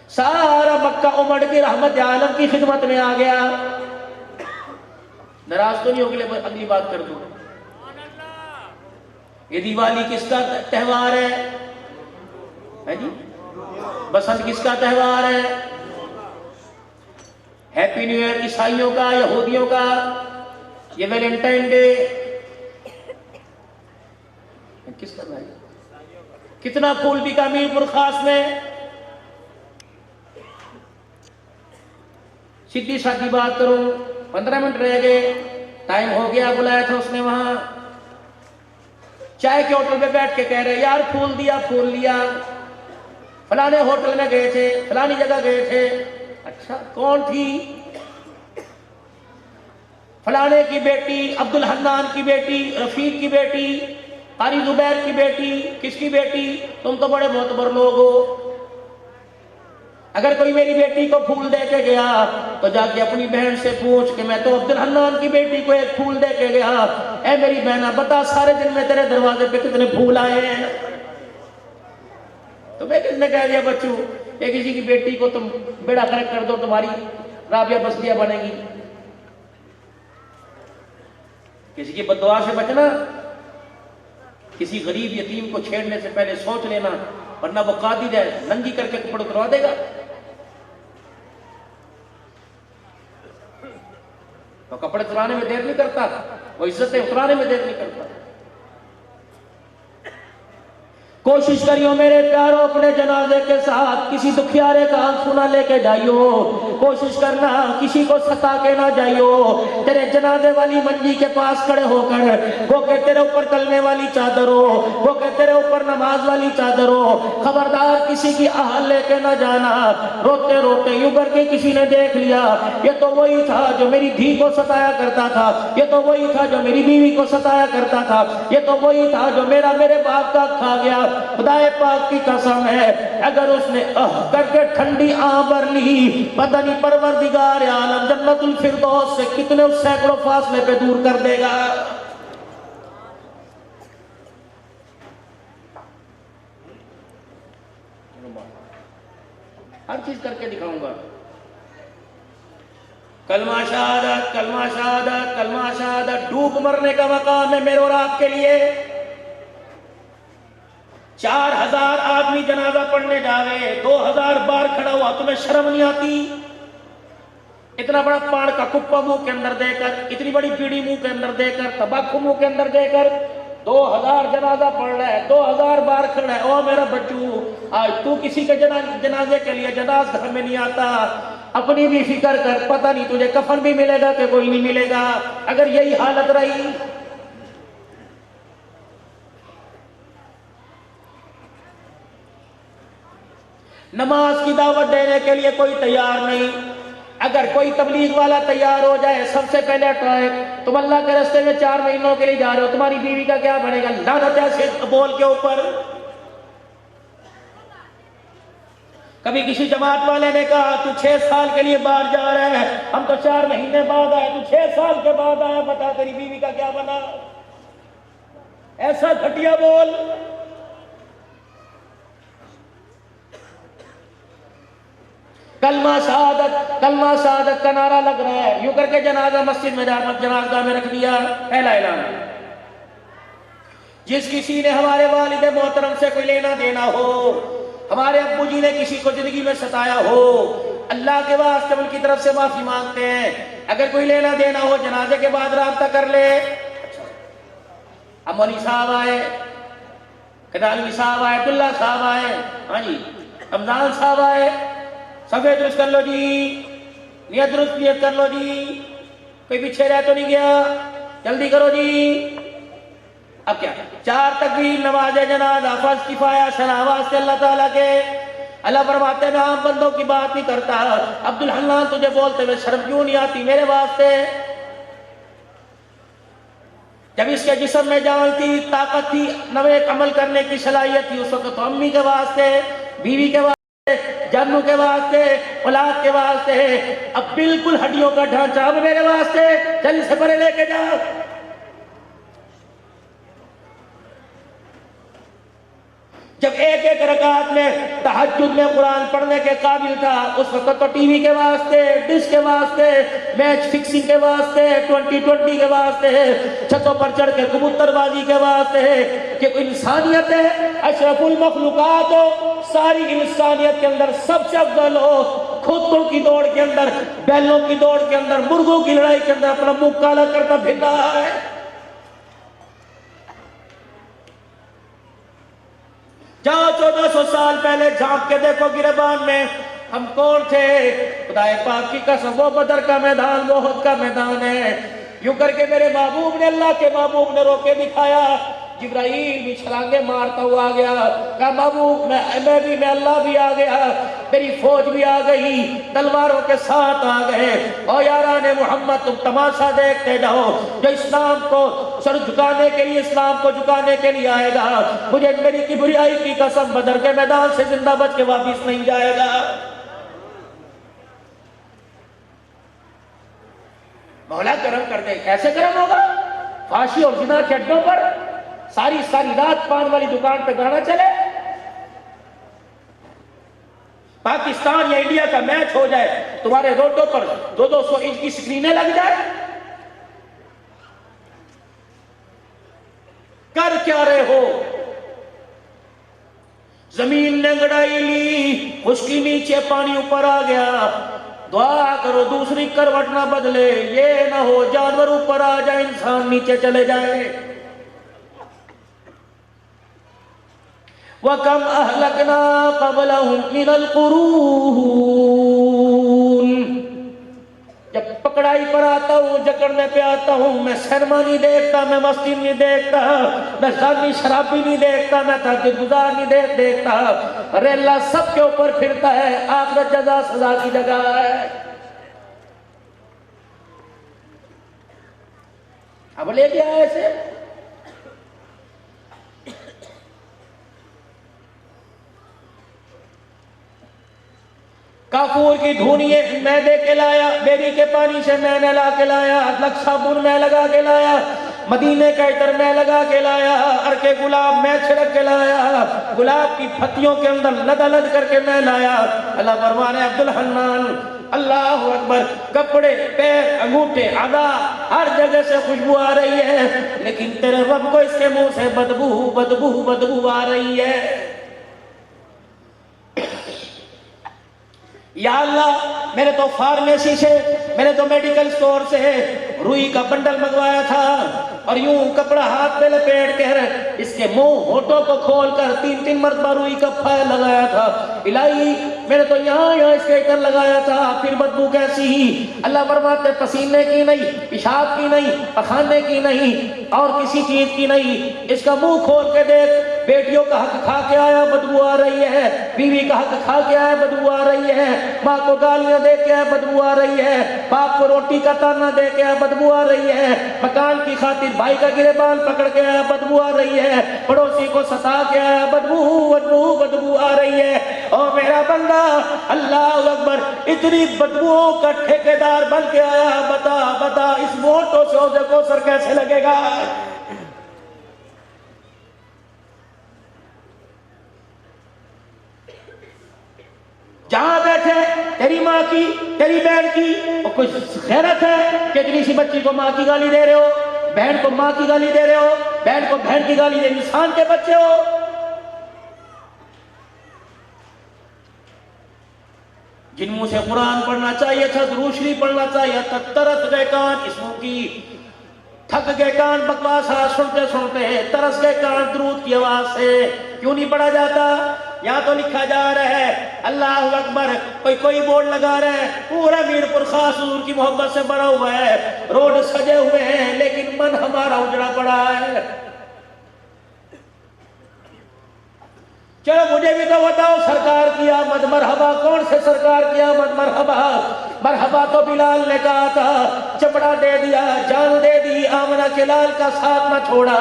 سارا مکہ امڑ کی رحمت عالم کی خدمت میں آ گیا. ناراض تو نہیں ہوگی، اگلی بات کر دوں. یہ دیوالی کس کا تہوار ہے جی؟ بسنت کس کا تہوار ہے؟ ہیپی نیو ایئر عیسائیوں کا، یہودیوں کا. یہ ویلنٹائن ڈے کس کا بھائی؟ کتنا پھول بکا میرپور خاص میں. سیدھی سادھی بات کروں، 15 منٹ رہ گئے، ٹائم ہو گیا. بلایا تھا اس نے وہاں چائے کے ہوٹل پہ بیٹھ کے کہہ رہے یار پھول دیا، پھول لیا، فلانے ہوٹل میں گئے تھے، فلانی جگہ گئے تھے. اچھا کون تھی؟ فلانے کی بیٹی، عبد الحنان کی بیٹی، رفیق کی بیٹی، قاری زبیر کی بیٹی. کس کی بیٹی؟ تم تو بڑے معتبر لوگ ہو. اگر کوئی میری بیٹی کو پھول دے کے گیا تو جا کے اپنی بہن سے پوچھ کہ میں تو عبد الحنان کی بیٹی کو ایک پھول دے کے گیا، اے میری بہنہ بتا سارے دن میں تیرے دروازے پہ کتنے پھول آئے ہیں. تو میں کس نے کہہ دیا بچوں کہ کسی کی بیٹی کو تم بیڑا کرک کر دو، تمہاری رابعہ بسطیہ بنے گی. کسی کی بددعا سے بچنا، کسی غریب یتیم کو چھیڑنے سے پہلے سوچ لینا، ورنہ وہ قاضی ہے ننگی کر کے کپڑے اتروا دے گا. وہ کپڑے اترانے میں دیر نہیں کرتا، وہ عزتیں اترانے میں دیر نہیں کرتا. کوشش کریو میرے پیارو اپنے جنازے کے ساتھ کسی دکھیارے کا آنسو نہ لے کے جائیو. کوشش کرنا کسی کو ستا کے نہ جائیو. تیرے جنازے والی منجی کے پاس کھڑے ہو کر وہ کہ تیرے اوپر کلمے والی چادر ہو، وہ کہ تیرے اوپر نماز والی چادر ہو. خبردار کسی کی آہل لے کے نہ جانا. روتے روتے یوں کر کے کسی نے دیکھ لیا یہ تو وہی تھا جو میری دھی کو ستایا کرتا تھا، یہ تو وہی تھا جو میری بیوی کو ستایا کرتا تھا، یہ تو وہی تھا جو میرے باپ کا کھا گیا. خدا پاک کی قسم ہے اگر اس نے کر کے ٹھنڈی آن بھر لی، پتہ نہیں پروردگار عالم جنت الفردوس سے کتنے سینکڑوں فاصلے پہ دور کر دے گا۔ ہر چیز کر کے دکھاؤں گا۔ کلمہ شہادت، کلمہ شہادت، کلمہ شہادت ڈوب مرنے کا مقام ہے میرے اور آپ کے لیے۔ 4000 آدمی جنازہ پڑھنے جاوے، 2000 بار کھڑا ہوا، تمہیں شرم نہیں آتی؟ اتنا بڑا پاڑ کا کپا منہ کے اندر دے کر، اتنی بڑی بیڑی منہ کے اندر دے کر، تمباکو منہ کے اندر دے کر 2000 جنازہ پڑھ رہا ہے، 2000 بار کھڑا ہے۔ او میرا بچو، آج تو کسی کے جنازے کے لیے جناز گھر میں نہیں آتا، اپنی بھی فکر کر، پتہ نہیں تجھے کفن بھی ملے گا کہ کوئی نہیں ملے گا اگر یہی حالت رہی۔ نماز کی دعوت دینے کے لیے کوئی تیار نہیں۔ اگر کوئی تبلیغ والا تیار ہو جائے، سب سے پہلے ٹرائے، تم اللہ کے راستے میں 4 مہینوں کے لیے جا رہے ہو، تمہاری بیوی کا کیا بنے گا؟ لعنت ہے اس بول کے اوپر۔ کبھی کسی جماعت والے نے کہا تو 6 سال کے لیے باہر جا رہے ہیں، ہم تو 4 مہینے بعد آئے، تو 6 سال کے بعد آیا، بتا تیری بیوی کا کیا بنا؟ ایسا گھٹیا بول۔ کلمہ شہادت کا نعرہ لگ رہا ہے، یوں کر کے جنازہ مسجد میں جنازہ میں رکھ دیا، پہلا اعلان۔ جس کسی نے ہمارے والد محترم سے کوئی لینا دینا ہو، ہمارے ابو جی نے کسی کو زندگی میں ستایا ہو، اللہ کے واسطے ان کی طرف سے معافی مانگتے ہیں۔ اگر کوئی لینا دینا ہو جنازے کے بعد رابطہ کر لے۔ اب مولوی صاحب آئے، کدالوی صاحب آئے، عبداللہ صاحب آئے، ہاں جی رمضان صاحب آئے، صفحے درست کر لو جی، نیت درست نیت کر لو جی، کوئی پیچھے رہ تو نہیں گیا، جلدی کرو جی۔ اب کیا 4 تکبیر، نماز جنازہ، فرض کفایہ، صلوات سے اللہ تعالیٰ کے۔ اللہ فرماتے میں عام بندوں کی بات نہیں کرتا، عبدالحنان تجھے بولتے ہوئے شرم کیوں نہیں آتی میرے واسطے؟ جب اس کے جسم میں جان تھی، طاقت تھی، نوے عمل کرنے کی صلاحیت تھی، اس وقت تو امی کے واسطے، بیوی کے واسطے، جانوں کے واسطے، اولاد کے واسطے، اب بالکل ہڈیوں کا ڈھانچہ اب میرے واسطے، چل اسے پرے لے کے جا۔ جب ایک رکعت میں تہجد میں قرآن پڑھنے کے قابل تھا، اس وقت تو ٹی وی کے واسطے، ڈش کے واسطے، میچ فکسنگ کے واسطے، 2020 کے واسطے، چھتوں پر چڑھ کے کبوتر بازی کے واسطے، کہ انسانیت ہے، اشرف المخلوقات ہو، ساری انسانیت کے اندر سب سے افضل ہو، کھوتوں کی دوڑ کے اندر، بیلوں کی دوڑ کے اندر، مرغوں کی لڑائی کے اندر اپنا منہ کالا کرتا پھر رہا ہے۔ جاؤ 1400 سال پہلے جھانک کے دیکھو گریبان میں ہم کون تھے۔ خدا پاک کی قسم، وہ بدر کا میدان، وہ احد کا میدان ہے۔ یوں کر کے میرے محبوب نے، اللہ کے محبوب نے رو کے دکھایا۔ جبرائیل بھی چھلانگے مارتا ہوا آ گیا، کہا محبوب میں اللہ بھی آ گیا، میری فوج بھی آ گئی، تلواروں کے ساتھ آ گئے۔ او یاران محمد، تم تماشا دیکھتے جاؤ، جو اسلام کو سر جھکانے کے لیے، اسلام کو جھکانے کے لیے آئے گا، مجھے میری کبریائی کی قسم بدر کے میدان سے زندہ بچ کے واپس نہیں جائے گا۔ مولا کرم کر دے، کیسے کرم ہوگا؟ فحاشی اور زنا کے اڈوں پر ساری رات پان والی دکان پہ گانا چلے، پاکستان یا انڈیا کا میچ ہو جائے، تمہارے روڈوں پر 200 انچ کی سکرینیں لگ جائے، کر کیا رہے ہو؟ زمین نے گڑائی لی، خشکی نیچے پانی اوپر آ گیا، دعا کرو دوسری کروٹ نہ بدلے، یہ نہ ہو جانور اوپر آ جائے، انسان نیچے چلے جائے۔ وَكَمْ أَهْلَكْنَا قَبْلَهُمْ مِنَ الْقُرُونِ۔ جب پکڑائی پر آتا ہوں، جکڑنے پہ آتا ہوں، میں سینما نہیں دیکھتا، میں مستی نہیں دیکھتا، میں زانی شرابی نہیں دیکھتا، میں تہجد گزار نہیں دیکھتا، ارے اللہ سب کے اوپر پھرتا ہے، آخرت جزا سزا کی جگہ ہے۔ اب لے گیا ایسے کافور کی دھونیے میں دے کے لایا، بیری کے پانی سے میں نے لا کے لایا، لک صابن میں لگا کے لایا، مدینے کا عطر میں لگا کے لایا، عرق گلاب میں چھڑک کے لایا، گلاب کی پھتیوں کے اندر لد کر کے میں لایا۔ اللہ فرمانے عبد الحنان اللہ اکبر، کپڑے، پیر، انگوٹھے، اعضاء ہر جگہ سے خوشبو آ رہی ہے، لیکن تیرے رب کو اس کے منہ سے بدبو آ رہی ہے۔ یا اللہ میں نے تو فارمیسی سے، میں نے تو میڈیکل سٹور سے روئی کا بنڈل منگوایا تھا، اور یوں کپڑا ہاتھ پہ لپیٹ کر اس کے منہ ہونٹوں کو کھول کر 3 مرتبہ روئی کا پھائل لگایا تھا۔ الہی میں نے تو یہاں اس کے عطر لگایا تھا، پھر بدبو کیسی ہی؟ اللہ فرماتے پسینے کی نہیں، پیشاب کی نہیں، پخانے کی نہیں، اور کسی چیز کی نہیں، اس کا منہ کھول کے دیکھ، بیٹیوں کا حق کھا کے آیا بدبو آ رہی ہے، بیوی کا حق کھا کے آیا بدبو آ رہی ہے، ماں کو گالیاں دے کے آیا بدبو آ رہی ہے، باپ کو روٹی کا تانا دے کے آیا بدبو آ رہی ہے، مکان کی خاطر بھائی کا گریبان پکڑ کے آیا بدبو آ رہی ہے، پڑوسی کو ستا کے آیا بدبو آ رہی ہے۔ اور میرا بندہ اللہ اکبر اتنی بدبوؤں کا ٹھیکیدار بن کے آیا، بتا اس موٹوں سے حوض کوثر کیسے لگے گا؟ جہاں بیٹھے تیری ماں کی، تیری بہن کی، اور کچھ خیرت ہے کہ اتنی سی بچی کو ماں کی گالی دے رہے ہو، بہن کو ماں کی گالی دے رہے ہو، بہن کو بہن کی گالی دے، انسان کے بچے ہو۔ جن منہ سے قرآن پڑھنا چاہیے تھا، درود شریف پڑھنا چاہیے تھا، ترس گئے کان اس منہ کی، تھک گئے کان بکواس سنتے ترس گئے کان درود کی آواز سے۔ کیوں نہیں پڑھا جاتا؟ یہاں تو لکھا جا رہا ہے اللہ اکبر، کوئی بورڈ لگا رہا ہے، پورا میر پر خاص حضور کی محبت سے بڑا ہوا ہے، روڈ سجے ہوئے ہیں، لیکن من ہمارا اجڑا پڑا ہے۔ چلو مجھے بھی تو بتاؤ، سرکار کی آمد مرحبا، کون سے سرکار کی آمد مرحبا؟ مرحبا تو بلال نے کہا تھا، چپڑا دے دیا، جان دے دی، آمنہ کے لال کا ساتھ نہ چھوڑا۔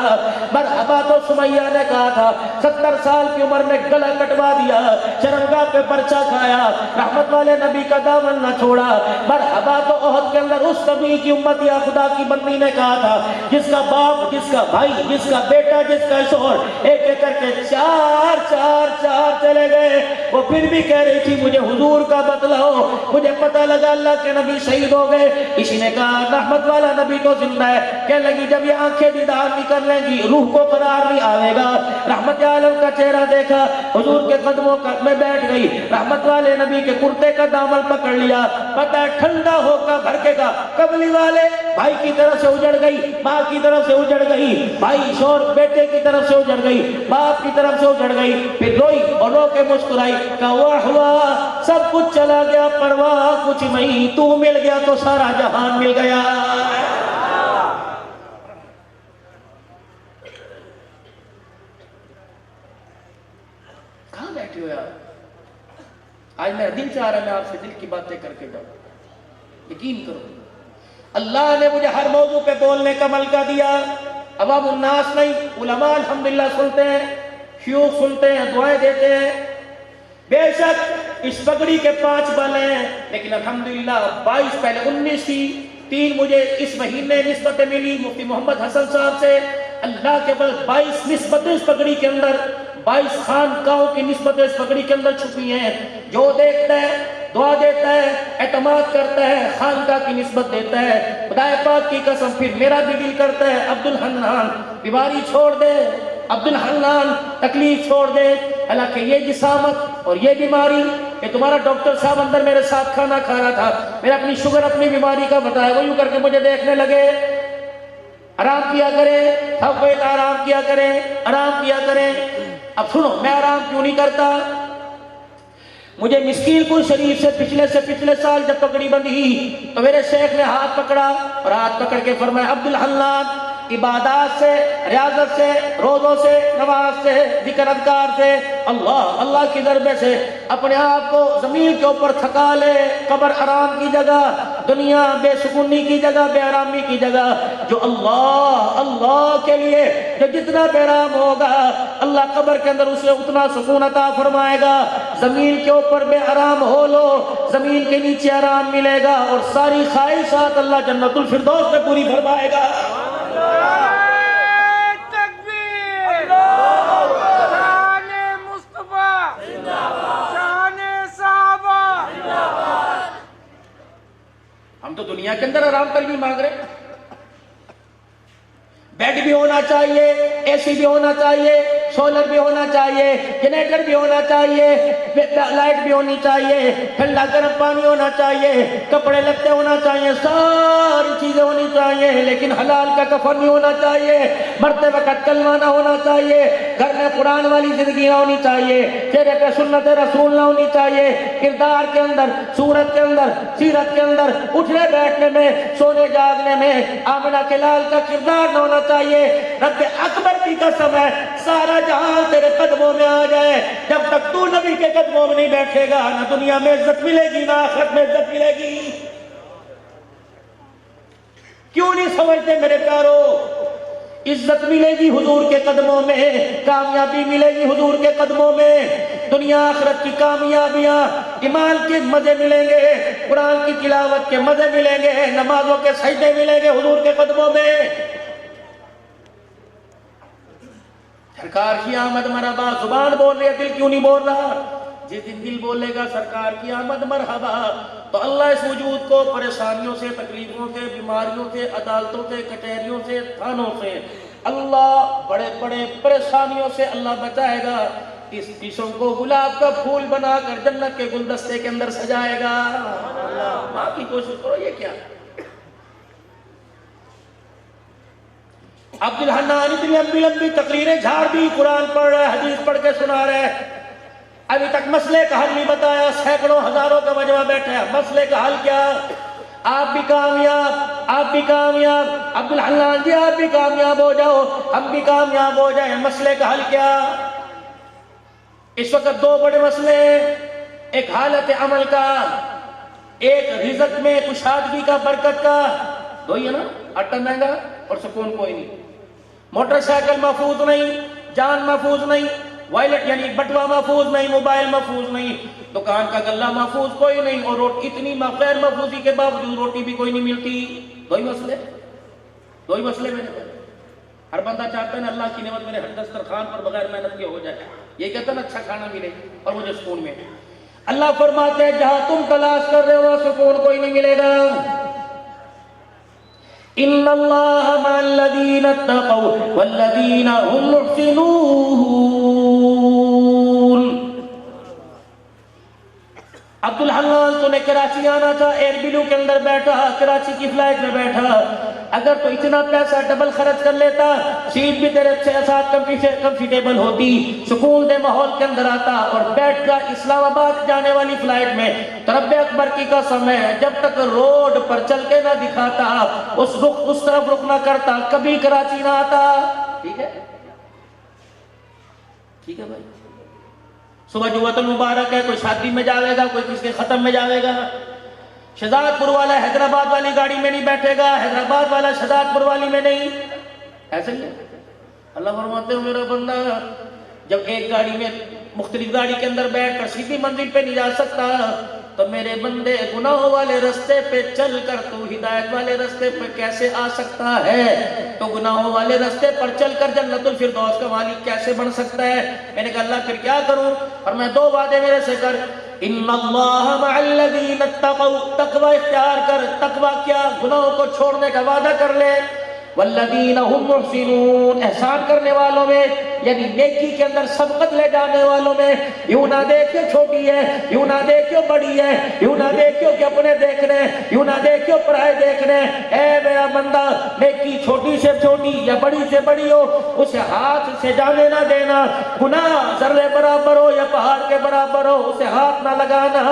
مرحبا تو سمیہ نے کہا تھا، 70 سال کی عمر میں گلا کٹوا دیا، چرنگاہ پہ پرچہ کھایا، رحمت والے نبی کا دامن نہ چھوڑا۔ مرحبا تو احد کے اندر اس نبی کی امت یا خدا کی بندی نے کہا تھا، جس کا باپ، جس کا بھائی، جس کا بیٹا، جس کا شوہر ایک ایک کر کے چار چلے گئے، وہ پھر بھی کہہ رہی تھی مجھے حضور کا بتلاؤ، مجھے پتہ لگا اللہ کے نبی شہید ہو گئے۔ کسی نے کہا رحمت والا نبی تو زندہ ہے، کہنے لگی جب یہ آنکھیں دیدار نہیں کر لیں گی روح کو قرار نہیں آئے گا۔ رحمت عالم کا چہرہ دیکھا، حضور کے قدموں میں بیٹھ گئی، رحمت والے نبی کے کرتے کا دامن پکڑ لیا، پتہ ہے ٹھنڈا ہو کر بھڑکے گا، قبلی والے بھائی کی طرف سے اجڑ گئی، ماں کی طرف سے اجڑ گئی، بھائی شور بیٹے کی طرف سے اجڑ گئی، باپ کی طرف سے اجڑ گئی، پھر روئی اور رو کے مسکرائی، کہا واہ ہوا سب کچھ چلا گیا پرواہ کچھ نہیں، تو مل گیا تو سارا جہان مل گیا۔ کہاں بیٹھے ہو یار؟ آج میرا دل چاہ رہا ہے میں آپ سے دل کی باتیں کر کے جاؤں۔ یقین کرو اللہ نے مجھے ہر موضوع پہ بولنے کا ملکہ دیا، عوام الناس نہیں، علماء الحمدللہ سنتے ہیں، شیوخ سنتے ہیں، دعائیں دیتے ہیں۔ بے شک اس پگڑی کے 5 بل ہیں، لیکن الحمدللہ 22 پہلے 19 تھی، 3 مجھے اس مہینے نسبتیں ملی مفتی محمد حسن صاحب سے، اللہ کے بل 22 نسبتیں اس پگڑی کے اندر، 22 خانقاہوں کی نسبتیں اس پگڑی کے اندر چھپی ہیں۔ جو دیکھتا ہے دعا دیتا ہے، اعتماد کرتا ہے، خانقاہ کی نسبت دیتا ہے۔ خدا پاک کی قسم پھر میرا بھی دل کرتا ہے عبد الحنان بیماری چھوڑ دے، عبد الحنان تکلیف چھوڑ دے، حالانکہ یہ جسامت اور یہ بیماری، یہ تمہارا ڈاکٹر صاحب اندر میرے ساتھ کھانا کھا رہا تھا، میرا اپنی شوگر اپنی بیماری کا بتایا، وہ یوں کر کے مجھے دیکھنے لگے، آرام کیا کرے، سب کو آرام کیا کرے، آرام کیا کرے۔ اب سنو میں آرام کیوں نہیں کرتا؟ مجھے مسکین پور شریف سے پچھلے سال جب پگڑی بندھی تو میرے شیخ نے ہاتھ پکڑا اور ہاتھ پکڑ کے فرمایا عبد الحنان عبادات سے، ریاضت سے، روزوں سے، نماز سے، ذکر اذکار سے، اللہ کی ضربے سے اپنے آپ کو زمین کے اوپر تھکا لے۔ قبر آرام کی جگہ، دنیا بے سکونی کی جگہ، بے آرامی کی جگہ۔ جو اللہ کے لیے جو جتنا بے آرام ہوگا، اللہ قبر کے اندر اسے اتنا سکون عطا فرمائے گا۔ زمین کے اوپر بے آرام ہو لو، زمین کے نیچے آرام ملے گا، اور ساری خواہشات اللہ جنت الفردوس میں پوری فرمائے گا۔ ہم تو دنیا کے اندر آرام پر بھی مانگ رہے ہیں، بیڈ بھی ہونا چاہیے، اے سی بھی ہونا چاہیے، سولر بھی ہونا چاہیے، جنریٹر بھی ہونا چاہیے، لائٹ بھی ہونی چاہیے، ٹھنڈا گرم پانی ہونا چاہیے، کپڑے لتے ہونا چاہیے، ساری چیزیں ہونی چاہیے، لیکن حلال کا کفن نہیں ہونا چاہیے، مرتے وقت کلمہ نہ ہونا چاہیے، گھر میں قرآن والی زندگی نہ ہونی چاہیے، چہرے پہ سنت رسول نہ ہونی چاہیے، کردار کے اندر، صورت کے اندر، سیرت کے اندر، اٹھنے بیٹھنے میں، سونے جاگنے میں آمنہ کے لال کا کردار نہ ہونا چاہیے۔ رب اکبر کی قسم ہے، سارا جہاں تیرے قدموں میں آ جائے، جب تک تو نبی کے قدموں میں نہیں بیٹھے گا، نہ دنیا میں عزت ملے گی نہ آخرت میں عزت ملے گی۔ کیوں نہیں سمجھتے میرے پیارو؟ عزت ملے گی حضور کے قدموں میں، کامیابی ملے گی حضور کے قدموں میں، دنیا آخرت کی کامیابیاں، ایمان کے مزے ملیں گے، قرآن کی تلاوت کے مزے ملیں گے، نمازوں کے سجدے ملیں گے حضور کے قدموں میں۔ سرکار کی آمد مرحبا، زبان بول رہی ہے، دل کیوں نہیں بول رہا؟ جس دن دل بولے گا سرکار کی آمد مرحبا، تو اللہ اس وجود کو پریشانیوں سے، تکلیفوں سے، بیماریوں سے، عدالتوں سے، کچہریوں سے، تھانوں سے، اللہ بڑے بڑے پریشانیوں سے اللہ بچائے گا۔ اس قسم کو گلاب کا پھول بنا کر جنت کے گلدستے کے اندر سجائے گا۔ ماں کی کوشش کرو، یہ کیا؟ عبدالحنان اتنی لمبی تقریریں جھاڑ دی، قرآن پڑھ رہے، حدیث پڑھ کے سنا رہے، ابھی تک مسئلے کا حل نہیں بتایا، سینکڑوں ہزاروں کا مجمع بیٹھا ہے، مسئلے کا حل کیا؟ آپ بھی کامیاب، آپ بھی کامیاب، عبدالحنان جی آپ بھی کامیاب ہو جاؤ، ہم بھی کامیاب ہو جائیں، مسئلے کا حل کیا؟ اس وقت دو بڑے مسئلے، ایک حالت عمل کا، ایک رزق میں کشادگی کا، برکت کا، دو ہی ہے نا، آٹا مہنگا اور سکون کوئی نہیں، موٹر سائیکل محفوظ نہیں، جان محفوظ نہیں، وائلٹ یعنی بٹوا محفوظ نہیں، موبائل محفوظ نہیں، دکان کا گلہ محفوظ کوئی نہیں، اور اتنی غیر محفوظی کے باوجود روٹی بھی کوئی نہیں ملتی۔ دو ہی مسئلے میں ہر بندہ چاہتا ہے نا اللہ کی نعمت میرے ہر دسترخوان پر بغیر محنت کے ہو جائے، یہ کہتا ہے نا اچھا کھانا ملے اور مجھے سکون میں۔ اللہ فرماتے ہیں جہاں تم تلاش کر رہے ہو سکون کوئی نہیں ملے گا۔ ان اللہ مع الذین اتقوا والذین هم محسنون۔ عبدالحنان تو نے کراچی آنا تھا، ایئر بلو کے اندر بیٹھا، کراچی کی فلائٹ میں بیٹھا، اگر تو اتنا پیسہ ڈبل خرچ کر لیتا، سیٹ بھی تیرے ساتھ کمفرٹیبل ہوتی، سکون دے ماحول کے اندر آتا، اور بیٹھ کر اسلام آباد جانے والی فلائٹ میں، تو رب اکبر کی قسم ہے جب تک روڈ پر چل کے نہ دکھاتا، اس طرف رخ نہ کرتا، کبھی کراچی نہ آتا۔ ٹھیک ہے بھائی، صبح جمعۃ المبارک ہے، کوئی شادی میں جاوے گا، کوئی کسی کے ختم میں جاوے گا، شہزاد پور والا حیدرآباد والی گاڑی میں نہیں بیٹھے گا، حیدرآباد والا شہزاد پور والی میں نہیں، ایسے ہی ہے۔ اللہ فرماتے ہو میرا بندہ جب ایک گاڑی میں مختلف گاڑی کے اندر بیٹھ کر سیدھی منزل پہ نہیں جا سکتا، تو میرے بندے گناہوں والے رستے پہ چل کر تو ہدایت والے رستے پہ کیسے آ سکتا ہے؟ تو گناہوں والے رستے پر چل کر جنت الفردوس کا مالک کیسے بن سکتا ہے؟ میں نے کہا اللہ پھر کیا کروں؟ اور میں دو وعدے میرے سے کر، ان اللہ مع الذین اتقوا، تقوی اختیار کر، تقوی کیا؟ گناہوں کو چھوڑنے کا وعدہ کر لے، والذین هم محسنون، احسان کرنے والوں میں، یعنی نیکی کے اندر سبقت لے جانے والوں میں، یوں نہ دیکھو چھوٹی ہے، یوں نہ دیکھو بڑی ہے، یوں نہ دیکھو کہ اپنے دیکھنے، یوں نہ دیکھو پرائے دیکھنے۔ اے میرا بندہ، نیکی چھوٹی سے چھوٹی یا بڑی سے بڑی ہو، اسے ہاتھ سے جانے نہ دینا، گناہ ذرے برابر ہو یا پہاڑ کے برابر ہو، اسے ہاتھ نہ لگانا۔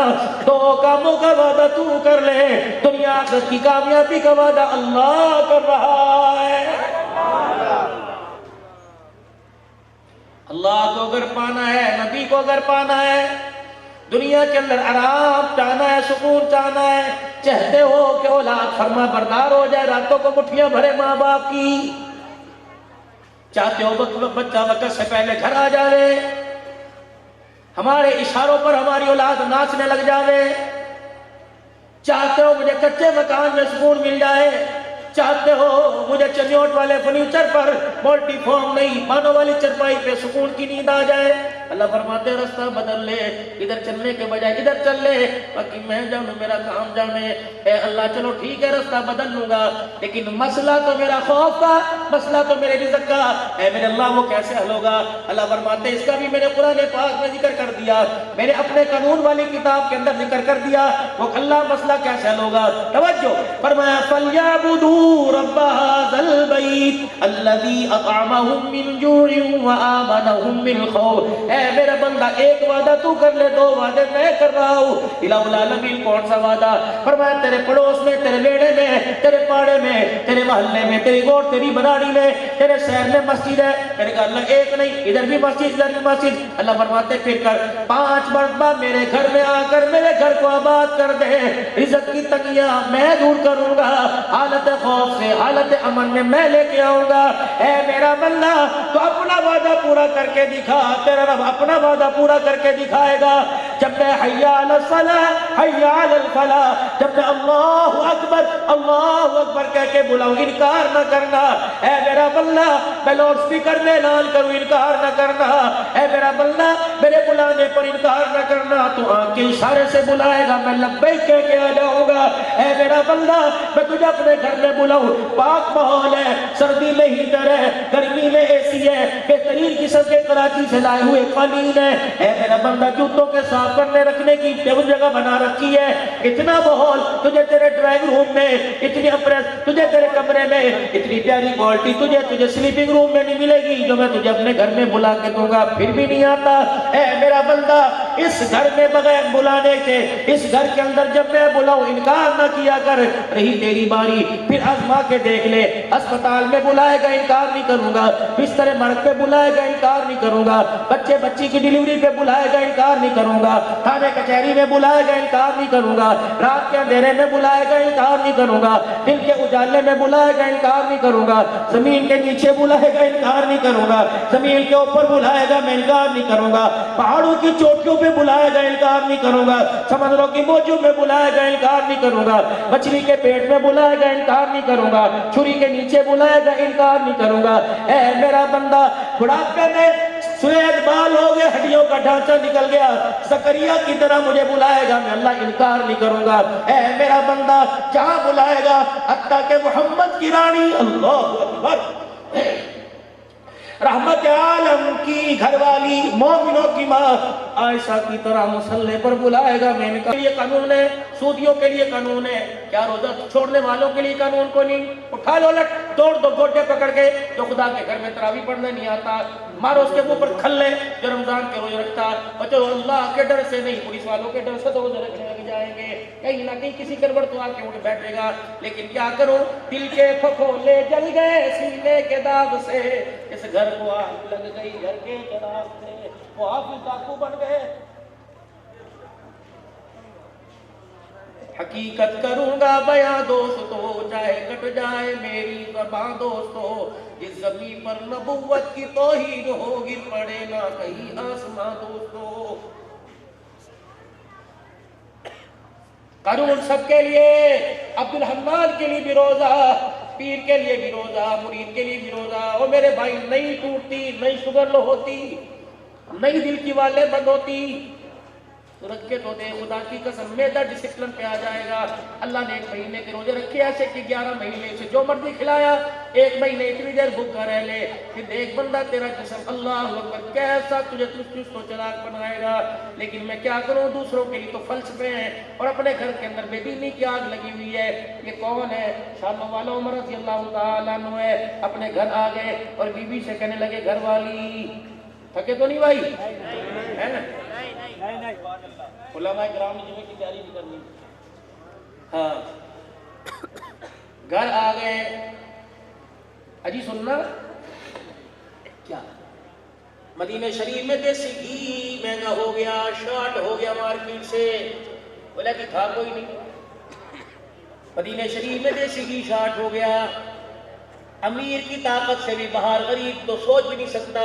دو کاموں کا وعدہ تو کر لے، دنیا آخرت کی کامیابی کا وعدہ اللہ کر رہا ہے۔ اللہ کو اگر پانا ہے، نبی کو اگر پانا ہے، دنیا کے اندر آرام چاہنا ہے، سکون چاہنا ہے، چاہتے ہو کہ اولاد فرما بردار ہو جائے، راتوں کو مٹھیاں بھرے ماں باپ کی، چاہتے ہو بچہ وقت سے پہلے گھر آ جائے، ہمارے اشاروں پر ہماری اولاد ناچنے لگ جاوے، چاہتے ہو مجھے کچے مکان میں سکون مل جائے، چاہتے ہو مجھے چنیوٹ والے فرنیچر پر مولٹی فارم نہیں مانو والی چرپائی پہ سکون کی نیند آ جائے، اللہ فرماتے رستہ بدل لے، ادھر چلنے کے بجائے ادھر چل لے، باقی میں جانوں میرا کام جانے۔ اے اللہ چلو ٹھیک ہے رستہ بدل لوں گا، لیکن مسئلہ تو میرا خوف کا، مسئلہ تو میرے رزق کا، اے میرے اللہ وہ کیسے حل ہوگا؟ اللہ فرماتے اس کا بھی میں نے قرآن پاک میں ذکر کر دیا، میں نے اپنے قانون والی کتاب کے اندر ذکر کر دیا، وہ اللہ مسئلہ کیسے حل ہوگا؟ توجہ فرمایا فَلْيَعْبُدُوا رَبَّ هَذَا الْبَيْتِ الَّذِي أَطْعَمَهُم مِّن جُوعٍ وَآمَنَهُم مِّنْ خَوْفٍ۔ اے میرا بندہ ایک وعدہ تو کر لے، دو وعدے میں کر رہا ہوں۔ الہ العالمین کون سا وعدہ؟ فرمایا تیرے پڑوس میں، تیرے بیڑے میں، تیرے پاڑے میں، تیرے محلے میں، تیری گوٹ تیری بناڑی میں، تیرے شہر میں مسجد ہے، تیرے گھر میں ایک نہیں، ادھر بھی مسجد ادھر بھی مسجد۔ اللہ فرماتے پھر کر 5 مرتبہ میرے گھر میں آ کر میرے گھر کو آباد کر دے، رزق کی تنگیاں میں دور کروں گا، حالت خوف سے حالت امن میں میں لے کے آؤں گا۔ اے میرا بندہ تو اپنا وعدہ پورا کر کے دکھا، تیرا رب اپنا وعدہ پورا کر کے دکھائے گا۔ جب میں حی علی الصلاۃ حی علی الفلاح، جب میں اللہ اکبر کہہ کے بلاؤں، انکار نہ کرنا۔ اے میرا بندہ میں لاؤڈ سپیکر میں اعلان کروں، انکار نہ کرنا۔ اے میرا بندہ میرے بلانے پر انکار نہ کرنا، تو آنکھ کے اشارے سے بلائے گا، میں لبیک کہہ کے آ جاؤں گا۔ اے میرا بندہ میں تجھے اپنے گھر میں بلاؤں، پاک ماحول ہے، سردی میں ہیٹر ہے، گرمی میں اے سی ہے، بہترین قسم کے کراچی سے لائے ہوئے قالین ہے۔ اے میرا بندہ جوتوں کے صاف کرنے رکھنے کی جگہ بنا رکھی ہے، اتنا ماحول تجھے تیرے ڈرائنگ روم میں، اتنی امپریس تجھے تیرے کمرے میں، اتنی پیاری کوالٹی تجھے سلیپنگ روم میں نہیں ملے گی جو میں تجھے اپنے گھر میں بلا کے دوں گا، پھر بھی نہیں آتا۔ اے میرا بندہ اس گھر میں بغیر بلانے کے، اس گھر کے اندر جب میں بلاؤں انکار نہ کیا کر، رہی تیری باری پھر آزما کے دیکھ لے، اسپتال میں بلائے گا انکار نہیں کروں گا، بستر مرگ پہ بلائے گا انکار نہیں کروں گا، بچی کی ڈیلیوری پہ بلائے گا انکار نہیں کروں گا، تھانے کچہری میں بلائے گا انکار نہیں کروں گا، رات کے اندھیرے میں بلائے گا انکار نہیں کروں گا، دل کے اجالے میں بلائے گا انکار نہیں کروں گا، زمین کے نیچے بلائے گا انکار نہیں کروں گا، زمین کے اوپر بلائے گا میں انکار نہیں کروں گا، پہاڑوں کی چوٹیوں پہ بلائے گا انکار نہیں کروں گا، سمندروں کی موجوں میں بلائے گا انکار نہیں کروں گا، مچھلی کے پیٹ میں بلائے گا انکار نہیں کروں گا، چھری کے نیچے بلائے گا انکار نہیں کروں گا۔ اے میرا بندہ بڑھاپے میں سوید بال ہو گئے، ہڈیوں کا ڈھانچہ نکل گیا، زکریا کی طرح مجھے بلائے گا، میں اللہ انکار نہیں کروں گا۔ اے میرا بندہ جہاں بلائے گا، حتیٰ کہ محمد کی رانی اللہ اکبر رحمت عالم کی گھر والی مومنوں کی ماں عائشہ کی طرح مصلے پر بلائے گا، میں نے کہا یہ قانون ہے، سودیوں کے لیے قانون ہے، کیا روزہ چھوڑنے والوں کے لیے قانون کو نہیں؟ اٹھا لو لٹ توڑ دو گوٹے پکڑ کے، جو خدا کے گھر میں تراویح پڑھنے نہیں آتا مارو اس کے منہ پر کھلے، جو رمضان کے روزے رکھتا بچو اللہ کے ڈر سے نہیں، پولیس والوں کے ڈر سے تو روزے رکھنے لگ جائیں گے، کہیں نہ کہیں کسی گڑبڑ تو آ کے اٹھ بیٹھے گا، لیکن کیا کرو دل کے پھپھولے جل گئے سینے کے داغ سے، اس گھر کو آگ لگ گئی گھر کے چراغ سے، وہ حافظ ڈاکو بن گئے۔ حقیقت کروں گا بیاں دوستو، چاہے کٹ جائے میری زبان دوستو، جس زمین پر نبوت کی توہین ہو گر پڑے نہ کہیں آسمان دوستو۔ قانون سب کے لیے، عبدالحنان کے لیے بھی روزہ، پیر کے لیے بھی روزہ، مرید کے لیے بھی روزہ۔ اور میرے بھائی نہیں ٹوٹتی، نہیں شوگر لو ہوتی، نہیں دل کی والیں بند ہوتی، رکھے تو دے خدا کی قسم میدا ڈسپلن پہ آ جائے گا۔ اللہ نے 1 مہینے کے روزے رکھے ایسے کہ 11 مہینے سے جو مرضی کھلایا، 1 مہینے اتنی دیر بھوکا رہ لے، پھر ایک بندہ تیرا جسم اللہ اکبر کیسا تجھے چست و چلاک بنائے گا۔ لیکن میں کیا کروں، دوسروں کے لیے تو فلسفے ہیں اور اپنے گھر کے اندر بے دینی کی آگ لگی ہوئی ہے۔ یہ کون ہے؟ شانوں والا عمر رضی اللہ تعالیٰ عنہ ہے۔ اپنے گھر آ گئے اور بیوی سے کہنے لگے گھر والی تھکے تو نہیں بھائی؟ ہے نا؟ علماء کرام نے جمعے کی تیاری بھی کرنی، ہاں گھر آ گئے، اجی سننا کیا مدینہ شریف میں دیسی گھی مہنگا ہو گیا، شارٹ ہو گیا مارکیٹ سے، بولا کہ تھا کوئی نہیں، مدینہ شریف میں دیسی گھی شارٹ ہو گیا، امیر کی طاقت سے بھی باہر غریب تو سوچ بھی نہیں سکتا۔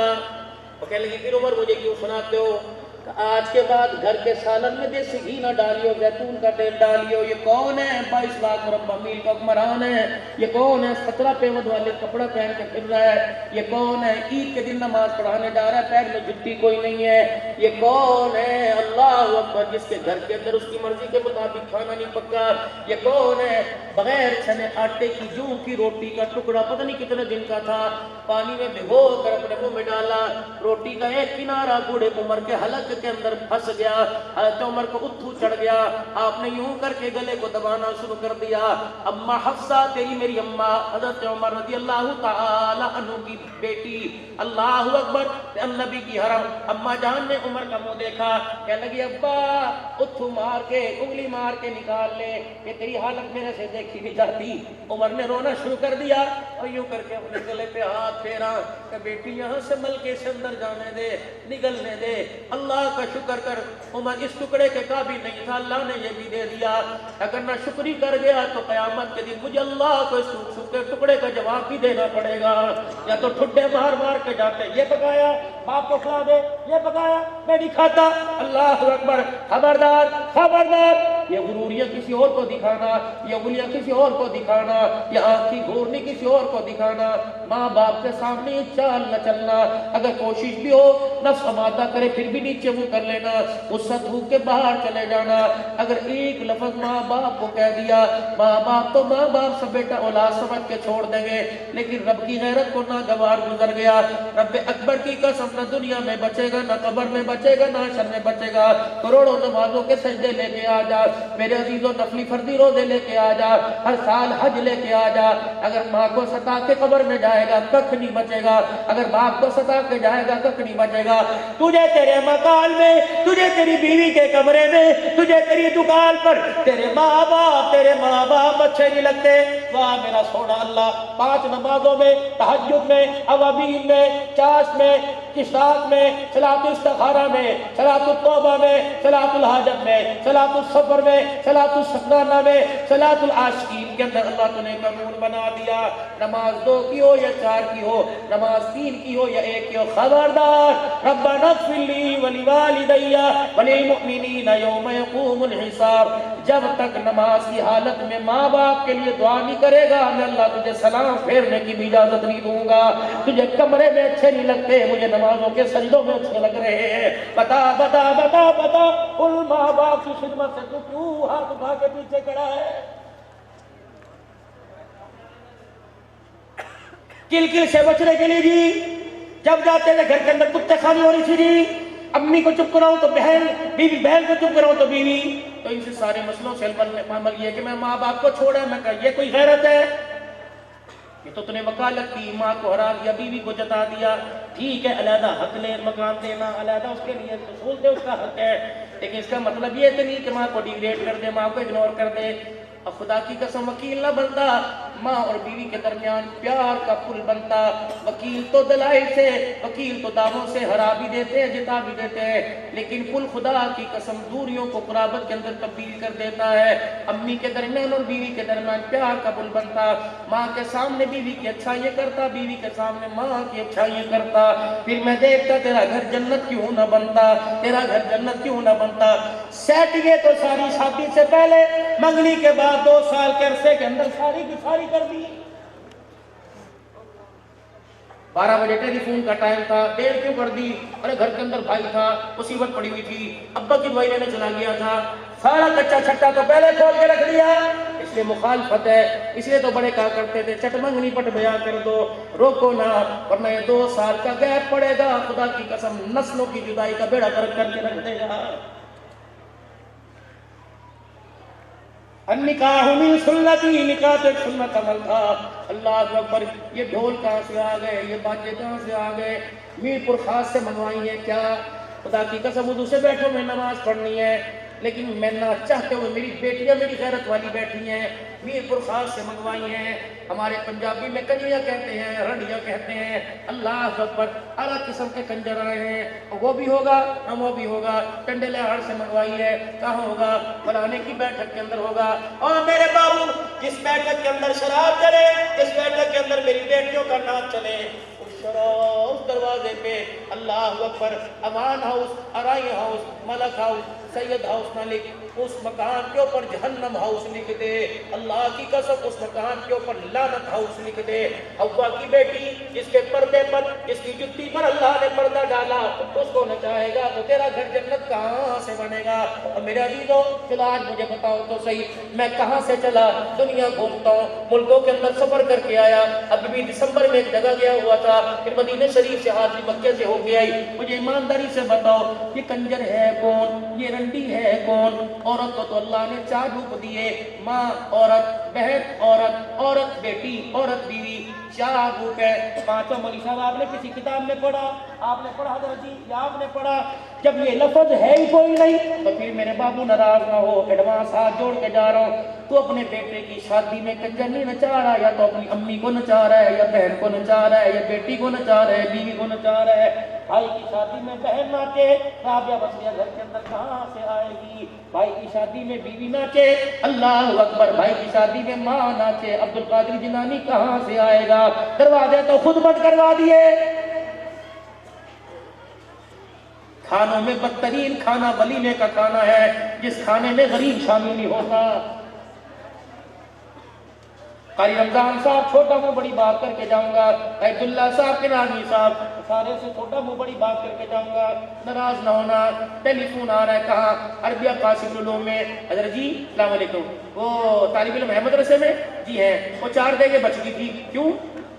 وہ کہنے لگے پھر عمر مجھے کیوں سناتے ہو؟ آج کے بعد گھر کے سالن میں دیسی گھی نہ ڈالیو، زیتون کا تیل ڈالیو۔ یہ کون ہے؟ 22 لاکھ مربع میل کا حکمران ہے۔ یہ کون ہے؟ 17 پیمد والے کپڑا پہن کے پھر رہا ہے۔ یہ کون ہے؟ عید کے دن نماز پڑھانے جا رہا ہے، پیر میں جُتی کوئی نہیں ہے۔ یہ کون ہے؟ اللہ اکبر، جس کے گھر کے اندر اس کی مرضی کے مطابق کھانا نہیں پکا۔ یہ کون ہے؟ بغیر چھنے آٹے کی جو کی روٹی کا ٹکڑا پتہ نہیں کتنے دن کا تھا، پانی میں بھگو کر اپنے منہ میں ڈالا، روٹی کا ایک کنارہ بوڑھے عمر کے حلق کے اندر پھنس گیا، حضرت عمر کو اتھو چڑھ گیا، آپ نے یوں کر کے گلے کو دبانا شروع کر دیا۔ اماں حفصہ تیری میری اماں حضرت عمر رضی اللہ تعالی عنہ کی بیٹی، اللہ اکبر، نبی کی حرم، اماں جان نے عمر کا منہ دیکھا، کہنے لگی ابا اتھو مار کے انگلی مار کے نکال لے، یہ تیری حالت میرے سے دیکھی نہیں جاتی۔ عمر نے رونا شروع کر دیا اور یوں کر کے اپنے گلے پہ ہاتھ پھیرا کہ بیٹی یہاں سے ملکے سے اندر جانے دے، نگلنے دے۔ اللہ کا شکر کر، عمر اس ٹکڑے کے قابل نہیں تھا، اللہ نے یہ بھی دے دیا۔ اگر نہ شکری کر گیا تو قیامت کے دن مجھے اللہ کو اس کے ٹکڑے کا جواب بھی دینا پڑے گا۔ یا تو ٹھڈے مار مار کے جاتے، یہ پکایا باپ کو کھلا دے، یہ پکایا میں نہیں کھاتا۔ اللہ اکبر، خبردار خبردار، یہ غروریت کسی اور کو دکھانا، یہ انگلیاں کسی اور کو دکھانا، یہ آنکھ کی گھورنی کسی اور کو دکھانا، ماں باپ کے سامنے چال نہ چلنا۔ اگر کوشش بھی ہو نفس آمادہ کرے پھر بھی نیچے منہ کر لینا، غصہ تھوک کے باہر چلے جانا۔ اگر ایک لفظ ماں باپ کو کہہ دیا، ماں باپ تو ماں باپ سے بیٹا اولاد سمجھ کے چھوڑ دیں گے، لیکن رب کی غیرت کو ناگوار گزر گیا۔ رب اکبر کی قسم، نہ دنیا میں بچے گا، نہ قبر میں بچے گا، نہ حشر میں بچے گا۔ کروڑوں نمازوں کے سجدے لے کے آ جا میرے عزیزوں، نفلی فردی روزے لے کے آ جا، ہر سال حج لے کے آ جا۔ اگر ماں کو ستا کے قبر میں جائے گا ککھ نہیں بچے گا، اگر باپ کو ستا کے جائے گا ککھ نہیں بچے گا۔ تجھے تیرے مکان میں، تجھے تیری بیوی کے کمرے میں، تجھے تیری دکان پر تیرے ماں باپ اچھے نہیں لگتے۔ واہ میرا سونا اللہ، 5 نمازوں میں، تہجد میں، اوابین میں، چاش میں، اشراق میں، صلاۃ استخارہ میں، صلاۃ التوبہ میں، صلاۃ الحاجت میں، صلاۃ السفر میں، صلاۃ الشکرانہ میں، صلاۃ العاشقین کے اندر اللہ تو نے قبول بنا دیا۔ نماز 2 کی ہو یا 4 کی ہو، نماز 3 کی ہو یا 1 کی ہو، خبردار ربنا اغفر لی ولوالدی وللمؤمنین یوم یقوم الحساب۔ جب تک نماز کی حالت میں ماں باپ کے لیے دعا نہیں کرے گا، میں اللہ تجھے سلام پھیرنے کی بھی اجازت نہیں دوں گا۔ تجھے کمرے میں اچھے نہیں لگتے، مجھے نمازوں کے سجدوں میں اچھے لگ رہے ہیں۔ بتا بتا بتا بتا، ان ماں باپ کی خدمت سے تو کیوں ہاتھ اٹھا کے پیچھے کھڑا ہے؟ کل کل سے بچنے کے لیے جی، جب جاتے تھے گھر کے اندر کتے خانی ہو رہی تھی جی، امی کو چپ کراؤں تو بہن، بیوی بہن کو چپ کراؤں تو بیوی۔ تو ان سے سارے مسئلوں سے عمل یہ کہ میں ماں باپ کو چھوڑا، میں کہا یہ کوئی غیرت ہے؟ یہ تو نے وکالت کی، ماں کو ہرا دیا، بیوی کو جتا دیا۔ ٹھیک ہے علیحدہ حق لے، مکان دینا علیحدہ اس کے لیے اصول دے، اس کا حق ہے، لیکن اس کا مطلب یہ تو نہیں کہ ماں کو ڈیگریڈ کر دے، ماں کو اگنور کر دے۔ اور خدا کی قسم وکیل نہ بنتا، ماں اور بیوی کے درمیان پیار کا پل بنتا۔ وکیل تو دلائل سے، وکیل تو دعووں سے ہرا بھی دیتے ہیں، جتا بھی دیتے ہیں، لیکن پل خدا کی قسم دوریوں کو قرابت کے اندر تبدیل کر دیتا ہے۔ امی کے درمیان اور بیوی کے درمیان پیار کا پل بنتا، ماں کے سامنے بیوی کی اچھائیاں کرتا، بیوی کے سامنے ماں کی اچھائیاں کرتا۔ پھر میں دیکھتا تیرا گھر جنت کیوں نہ بنتا، تیرا گھر جنت کیوں نہ بنتا۔ سیٹنگیں تو ساری شادی سے پہلے، منگنی کے بعد 2 سال کے عرصے کے اندر ساری کی ساری کر دی۔ 12 بجے ٹیلی فون کا ٹائم تھا، دیر کیوں کر دی؟ ارے گھر کے اندر بھائی تھا، مصیبت پڑی ہوئی تھی، ابا کی دوائی لینے چلا گیا تھا، سارا کچا چھٹا تو پہلے کھول کے رکھ دیا۔ اس لیے مخالفت ہے، اس لیے تو بڑے کہا کرتے تھے چٹ منگنی پٹ بیاہ کر دو، روکو نہ، ورنہ یہ 2 سال کا گیپ پڑے گا، خدا کی قسم نسلوں کی جدائی کا بیڑا غرق کر کے رکھ دے گا۔ النکاح من سنتی، نکاح تو ایک سنت عمل تھا۔ اللہ اکبر، یہ ڈھول کہاں سے آ گئے، یہ باجے کہاں سے آ گئے، میر پور خاص سے منوائی ہیں کیا؟ خدا کی قسم وضو سے بیٹھو میں نماز پڑھنی ہے، لیکن میں نہ چاہتے ہوئے میری بیٹیاں میری غیرت والی بیٹھی ہیں، میر پور خاص سے منگوائی ہیں۔ ہمارے پنجابی میں کنجریاں کہتے ہیں، رنڈیاں کہتے ہیں، اللہ اکبر، اعلیٰ قسم کے کنجر آئے ہیں، وہ بھی ہوگا ہم وہ بھی ہوگا۔ ٹنڈے لہاڑ سے منگوائی ہے، کہاں ہوگا؟ فلانے کی بیٹھک کے اندر ہوگا۔ اور میرے بابو، جس بیٹھک کے اندر شراب چلے، جس بیٹھک کے اندر میری بیٹیوں کا نام چلے، اس دروازے دروازے پہ اللہ اکبر امان ہاؤس، ارائی ہاؤس، ملک ہاؤس، سید ہاؤس نہ لکھ، اس مکان کے اوپر جہنم ہاؤس لکھ دے، اللہ کی قسم اس مکان کے اوپر لعنت ہاؤس لکھ دے۔ حوا کی بیٹی اس کے پردے پر، اس کی جتی پر اللہ نے پردہ ڈالا، اس کو نچائے گا تو تیرا گھر جنت کہاں سے بنے گا؟ اور میرے عزیزو فی الحال مجھے بتاؤ تو صحیح، میں کہاں سے چلا دنیا گھومتا ہوں، ملکوں کے اندر سفر کر کے آیا، ابھی بھی دسمبر میں ایک جگہ گیا ہوا تھا، پھر مدینہ شریف سے حاضری مکہ سے ہو گیا ہی۔ مجھے ایمانداری سے بتاؤ یہ کنجر ہے کون، یہ رنڈی ہے کون؟ عورت کو تو اللہ نے 4 روپ دیے، ماں عورت، بہن عورت، عورت بیٹی، عورت بیوی، 4 روپ ہے۔ 5 مولوی صاحب آپ نے کسی کتاب میں پڑھا، آپ نے پڑھا حضرت جی یا آپ نے پڑھا؟ جب یہ لفظ ہے ہی کوئی نہیں تو پھر میرے بابو ناراض نہ ہو، ایڈوانس ہاتھ جوڑ کے جا رہا ہوں، تو اپنے بیٹے کی شادی میں کنجر نہیں نچا رہا، یا تو اپنی امی کو نچا رہا ہے، یا بہن کو نچا رہا ہے، یا بیٹی کو نچا رہا ہے، بیوی کو نچا رہا ہے۔ بھائی کی شادی میں بہن ناچے، رابعہ بسریہ گھر کے اندر کہاں سے آئے گی؟ بھائی کی شادی میں بیوی ناچے، اللہ اکبر، بھائی کی شادی میں ماں ناچے، عبد القادر جنانی کہاں سے آئے گا؟ دروازے تو خود بند کروا دیے۔ کھانوں میں بدترین کھانا ولیمے کا کھانا ہے، جس کھانے میں غریب شامل نہیں ہوتا۔ قاری رمضان صاحب چھوٹا منہ بڑی بات کر کے جاؤں گا، عبداللہ صاحب کے نامی صاحب سارے سے چھوٹا منہ بڑی بات کر کے جاؤں گا، ناراض نہ ہونا۔ ٹیلی فون آ رہا ہے، کہاں؟ عربیہ قاسم العلوم میں۔ حضرت جی السلام علیکم، وہ طالب علم ہے مدرسے میں؟ جی ہیں، وہ 4 دیگیں بچ گئی تھی، کیوں؟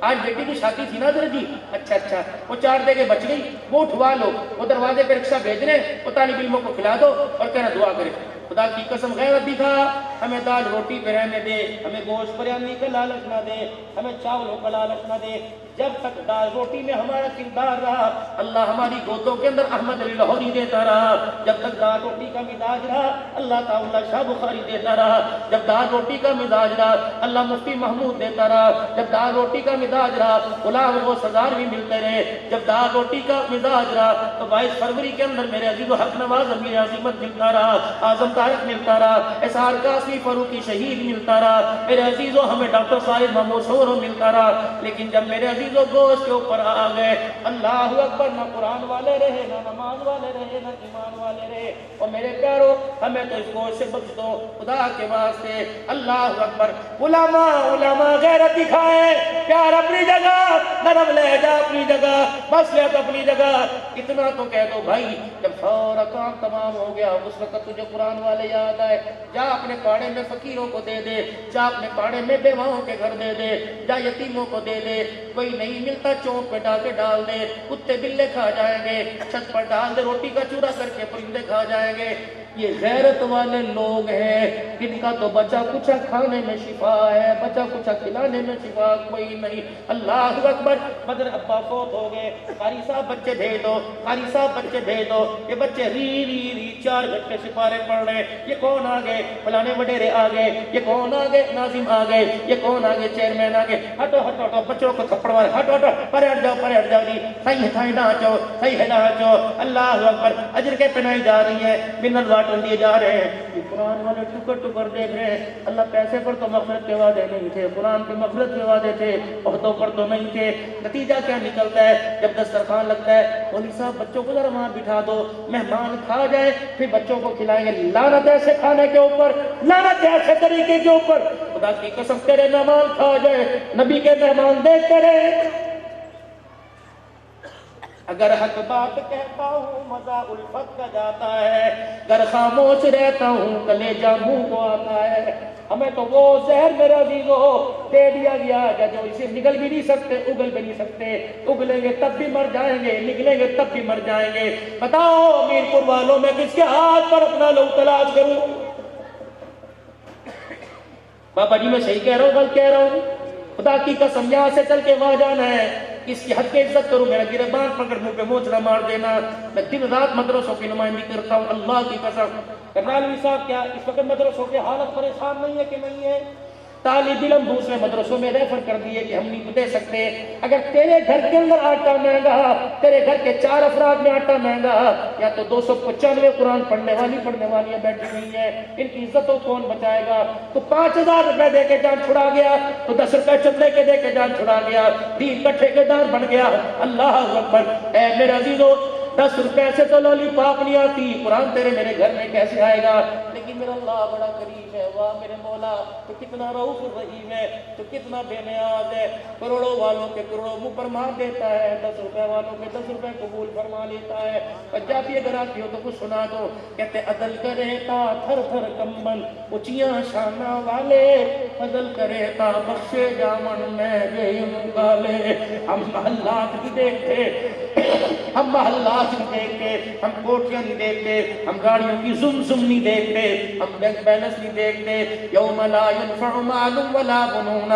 آج بیٹی کی شادی تھی نا حضرت جی، اچھا، وہ 4 دیگیں بچ گئی، وہ اٹھوا لو، وہ دروازے پہ رکشہ بھیج رہے ہیں، وہ طالب علموں کو کھلا دو اور کہنا دعا کرے۔ خدا کی قسم غیرت دکھا، ہمیں دال روٹی پہ رہنے دے، ہمیں گوشت بریانی کا لالچ نہ دے، ہمیں چاولوں کا لالچ نہ دے۔ جب تک دال روٹی میں ہمارا کردار رہا، اللہ ہماری گودوں کے اندر احمد علی لاہوری دیتا رہا۔ جب تک دال روٹی کا مزاج رہا، اللہ تعالیٰ شاہ بخاری دیتا رہا۔ جب دال روٹی کا مزاج رہا، اللہ مفتی محمود دیتا رہا۔ جب دال روٹی کا مزاج رہا، غلام غوث ہزار بھی ملتے رہے۔ جب دال روٹی کا مزاج رہا تو 22 فروری کے اندر میرے عزیز و حق نواز امیر عظیمت ملتا رہا، اعظم طارق ملتا رہا، اسحاق قاسمی فاروقی شہید ملتا رہا، میرے عزیزو ہمیں ڈاکٹر خالد محمود شورو ملتا رہا۔ لیکن جب میرے عزیزو گوشت کے اوپر آ گئے، اللہ اکبر، نہ قرآن والے رہے، نہ نماز والے رہے، نہ ایمان والے رہے۔ اور میرے پیارو ہمیں تو اس گوشت سے بخش دو خدا کے واسطے، اللہ اکبر۔ علماء غیرت دکھائیں، پیار اپنی جگہ، نرم لہجہ اپنی جگہ، مصلحت اپنی جگہ۔ اتنا تو کہہ دو بھائی، جب سارا کام تمام ہو گیا اس وقت تجھے قرآن والے یاد آئے، جا اپنے پاڑے میں فقیروں کو دے دے، جا اپنے پاڑے میں بیواؤں کے گھر دے دے، جا یتیموں کو دے دے، کوئی نہیں ملتا چوک پہ ڈال کے ڈال دے، کتے بلے کھا جائیں گے، چھت پر ڈال دے، روٹی کا چورا کر کے پرندے کھا جائیں گے۔ یہ غیرت والے لوگ ہیں جن کا تو بچا کچھ کھانے میں شفا ہے، بچا کچھ کھلانے میں شفا کوئی نہیں۔ اللہ اکبر، مدر ابا فوت ہو گئے، قاری صاحب بچے بھیج دو، قاری صاحب بچے بھیج دو، یہ بچے ری 4 گھنٹے سپارے پڑھ رہے ہیں۔ یہ کون آ گئے؟ فلانے وڈیرے آ گئے، یہ کون آ گئے؟ ناظم آ گئے، یہ کون آ گئے؟ چیئرمین آ گئے۔ ہٹو بچوں کو تھپڑ مارے، ہٹو پرے ہٹ جاؤ جی، صحیح ناچو، صحیح ہے ناچو۔ اللہ اکبر، اجر کے پہنائی جا رہی ہے، منرل واٹر لیے جا رہے ہیں۔ یہ قرآن والے ٹکر دیکھ رہے ہیں۔ اللہ پیسے پر تو مغفرت کے وعدے نہیں تھے، قرآن پہ مغفرت کے وعدے تھے، عہدوں پر تو نہیں تھے۔ نتیجہ کیا نکلتا ہے؟ جب دسترخوان لگتا ہے، مولوی صاحب بچوں کو ذرا وہاں بٹھا دو، مہمان کھا جائے پھر بچوں کو کھلائیں گے۔ لعنت ایسے کھانے کے اوپر، لعنت ایسے طریقے کے اوپر، خدا کی قسم تیرے مہمان کھا جائے، نبی کے مہمان دیکھتے رہے۔ اگر حق بات کہتا ہوں مزہ الفت کا جاتا ہے، گر خاموش رہتا ہوں کلیجہ منہ کو آتا ہے۔ ہمیں تو وہ زہر میرے عزیزو دے دیا گیا ہے جو اسے نگل بھی نہیں سکتے، اگل بھی نہیں سکتے، اگلیں گے تب بھی مر جائیں گے، نگلیں گے تب بھی مر جائیں گے۔ بتاؤ میرپور والوں میں کس کے ہاتھ پر اپنا لو تلاش کروں؟ بابا جی میں صحیح کہہ رہا ہوں غلط کہہ رہا ہوں؟ خدا کی قسم یہاں سے چل کے وہاں جانا ہے، اس کی حد کی عزت کروں، میرا گریبان پکڑ منہ پہ موچڑا مار دینا۔ میں دن رات مدرسوں کی نمائندگی کرتا ہوں، اللہ کی قسم۔ کرنالوی صاحب کیا اس وقت مدرسوں کی حالت پریشان نہیں ہے کہ نہیں ہے؟ طالب علم دوسرے مدرسوں میں ریفر کر دیے کہ ہم نہیں دے سکتے. اگر تیرے گھر کے اندر آٹا مہنگا، تیرے گھر کے 4 افراد میں آٹا مہنگا، یا تو 295 قرآن پڑھنے والیاں بیٹھی ہوئی ہیں، ان کی عزت کو کون بچائے گا؟ تو 5000 روپے دے کے جان چھڑا گیا، تو 10 روپے چندے کے دے کے جان چھڑا گیا، دین کا ٹھیکیدار بن گیا. اللہ اکبر. اے میرے عزیزو، 10 روپے سے تو لولی پاپ نہیں آتی، قرآن تیرے میرے گھر میں کیسے آئے گا؟ لیکن میرا اللہ بڑا کریم ہے. واہ میرے مولا، تو کتنا رؤوف الرحیم ہے، تو کتنا بے نیاز ہے. کروڑوں والوں کے کروڑوں منہ پر مار دیتا ہے، 10 روپے والوں کے 10 روپے قبول فرما لیتا ہے. پنجابی اگر آتی ہو تو کچھ سنا دو. کہتے عدل کرے تا تھر تھر کمبن اچیاں شانہ والے، عدل کرے تا بخشے جامن میں گئے گالے. ہم محلات نہیں دیکھتے، ہم محلات نہیں دیکھتے، ہم کوٹیاں نہیں دیکھتے، ہم گاڑیوں کی زم نہیں دیکھتے، ہم بینک بیلنس نہیں دیکھتے. یوم لا ينفع مال ولا بنون،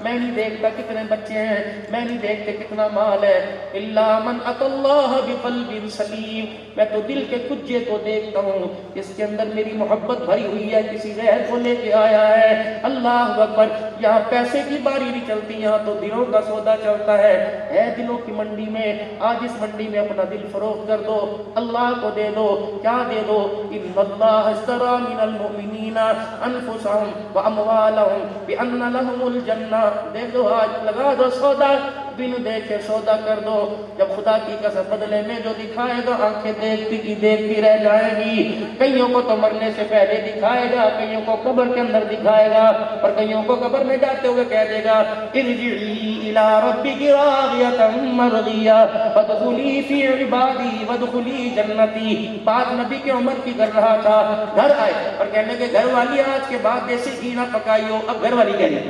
میں نہیں دیکھتا کتنے بچے ہیں، میں نہیں دیکھتے کتنا مال ہے. الا من اتى الله بقلب سلیم، میں تو دل کے کجے کو دیکھتا ہوں جس کے اندر میری محبت بھری ہوئی ہے، کسی غیر کو لے کے آیا ہے. اللہ اکبر. یہاں پیسے کی باری نہیں چلتی، یہاں تو دلوں کا سودا چلتا ہے. اے دلوں کی منڈی میں، آج اس منڈی میں اپنا دل فروخت کر دو، اللہ کو دے دو. کیا دے دو؟ ان اللہ اشترى من المؤمنین انفسهم واموالهم بان لهم الجنہ. دے دو، آج لگا دو سودا، بن دیکھے سودا کر دو. جب خدا کی قسم بدلے میں جو دکھائے گا، آنکھیں دیکھتی کی دیکھتی رہ جائیں گی. کئیوں کو تو مرنے سے پہلے دکھائے گا، کئیوں کو قبر کے اندر دکھائے گا، اور کئیوں کو قبر میں جاتے ہوئے کہہ دے گا ارجعی الی ربک راضیۃ مرضیہ فادخلی فی عبادی وادخلی جنتی. بات نبی کے عمر کی کر رہا تھا. گھر آئے اور کہنے کے گھر والی آج کے بعد دیسی گھی نہ پکائی ہو. اب گھر والی کہنے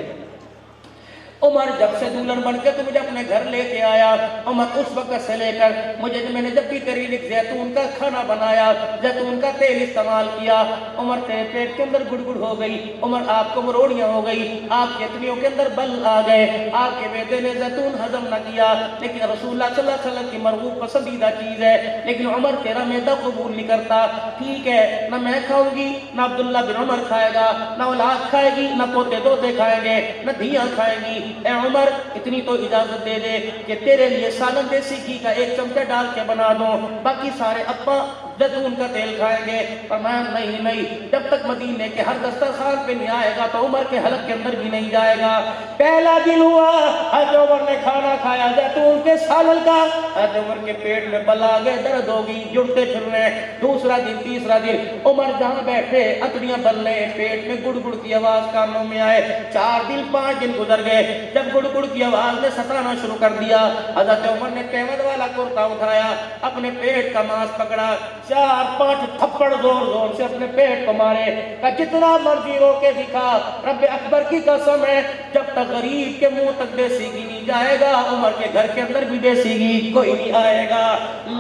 عمر جب سے دلہن بن کے تو مجھے اپنے گھر لے کے آیا. عمر اس وقت سے لے کر میں نے جب بھی تیری لیے زیتون کا کھانا بنایا، زیتون کا تیل استعمال کیا، عمر تیرے پیٹ کے اندر گڑ گڑ ہو گئی. عمر آپ کو مروڑیاں ہو گئی، آپ کے اتنیوں کے اندر بل آ گئے، آپ کے بیٹے نے زیتون ہضم نہ کیا. لیکن رسول اللہ صلی اللہ علیہ وسلم کی مرغوب پسندیدہ چیز ہے، لیکن عمر تیرا معدہ قبول نہیں کرتا. ٹھیک ہے، نہ میں کھاؤں گی، نہ عبداللہ بن عمر کھائے گا، نہ اولاد کھائے گی، نہ پوتے دوتے کھائیں گے، نہ دھیاں کھائیں گی. اے عمر اتنی تو اجازت دے دے کہ تیرے لیے سالن دیسی گھی کا 1 چمچہ ڈال کے بنا دو، باقی سارے ابا زیتون کا تیل کھائیں گے. فرمایا نہیں، جب تک مدینے کے ہر دسترخوان پہ نہیں آئے گا تو عمر کے حلق کے اندر بھی نہیں جائے گا. پہلا دن ہوا، حضرت عمر نے کھانا کھایا زیتون کے سالن کا، حضرت عمر کے پیٹ میں بل آ گئے، درد ہوگی، جڑتے پھرنے. دوسرا دن، تیسرا دن، عمر جہاں بیٹھے اتنیاں بلنے، پیٹ میں گڑ گڑ کی آواز کانوں میں آئے. 4 دن 5 دن گزر گئے. جب گڑ گڑ کی آواز نے ستانا شروع کر دیا، حضرت عمر نے قیمت والا کرتا اٹھایا، اپنے پیٹ کا ماس پکڑا، 4-5 تھپڑ زور زور سے اپنے پیٹ کو مارے. کہ جتنا مرضی رو کے دکھا، رب اکبر کی قسم ہے، جب تک غریب کے منہ تک دیسی گھی نہیں جائے گا، عمر کے گھر کے اندر بھی دیسی گھی کوئی نہیں آئے گا.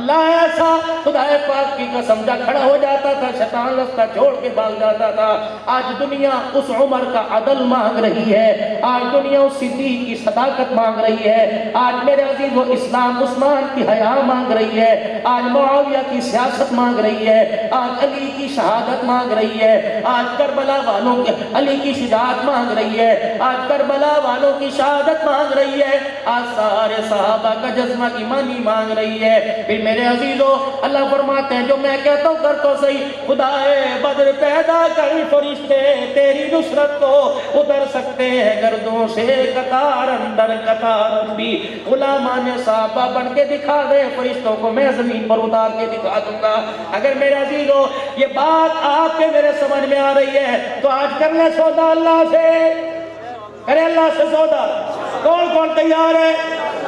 لا ایسا خدا پاک کی قسم، جب کھڑا ہو جاتا تھا شیطان رستہ چھوڑ کے بھاگ جاتا تھا. آج دنیا اس عمر کا عدل مانگ رہی ہے، آج دنیا اس صدیق کی صداقت مانگ رہی ہے، آج میرے عزیز وہ اسلام عثمان کی حیا مانگ رہی ہے، آج معاویہ کی سیاست مانگ رہی ہے، آج علی کی شہادت مانگ رہی ہے، آج کربلا والوں کے علی کی شجاعت مانگ رہی ہے، آج کربلا والوں کی شہادت مانگ رہی ہے، آج سارے صحابہ کا جذبہ ایمانی مانگ رہی ہے. پھر میرے عزیزو اللہ فرماتے ہیں جو میں کہتا ہوں کر تو صحیح. خدائے بدر پیدا کر فرشتے تیری نصرت کو اتر سکتے ہیں گردوں سے قطار اندر قطار بھی. غلامان صحابہ بن کے دکھا دے فرشتوں کو میں زمین پر اتار کے دکھا دوں گا. اگر میرے عزیزو یہ بات آپ کے میرے سمجھ میں آ رہی ہے تو آج کر لیں سودا اللہ سے، کرے اللہ سے سودا. کون کون تیار ہے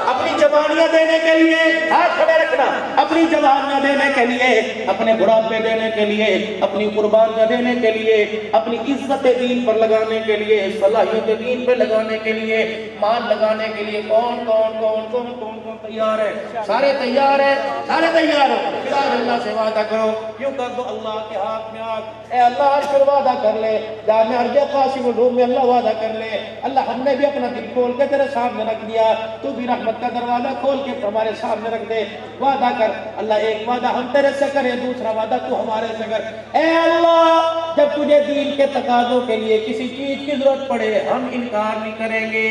اپنی جوانیاں دینے کے لیے؟ ہاتھ کھڑے رکھنا. اپنی جوانیاں دینے کے لیے، اپنے بڑھاپے دینے کے لیے، اپنی قربانیاں دینے کے لیے، اپنی عزت دین پر لگانے کے لیے، صلاحیت دین پر لگانے کے لیے، مال لگانے کے لیے کون کون کون کون کون کون تیار ہے؟ سارے تیار ہیں؟ سارے تیار ہو؟ اللہ سے وعدہ کرو، کیوں کر دو اللہ کے ہاتھ میں آگ. اے اللہ عرش پر وعدہ کر لے، جامع ارج قاسم علوم میں اللہ وعدہ کر لے. اللہ ہم نے بھی اپنا دل کھول کے تیرے سامنے رکھ دیا، تو بھی رحمت کا دروازہ کھول کے ہمارے سامنے رکھ کر دے. وعدہ کر اللہ، ایک وعدہ ہم تیرے سے کریں، دوسرا وعدہ تو ہمارے سے کر. اے اللہ جب تجھے دین کے تقاضوں کے لیے کسی چیز کی ضرورت پڑے ہم انکار نہیں کریں گے.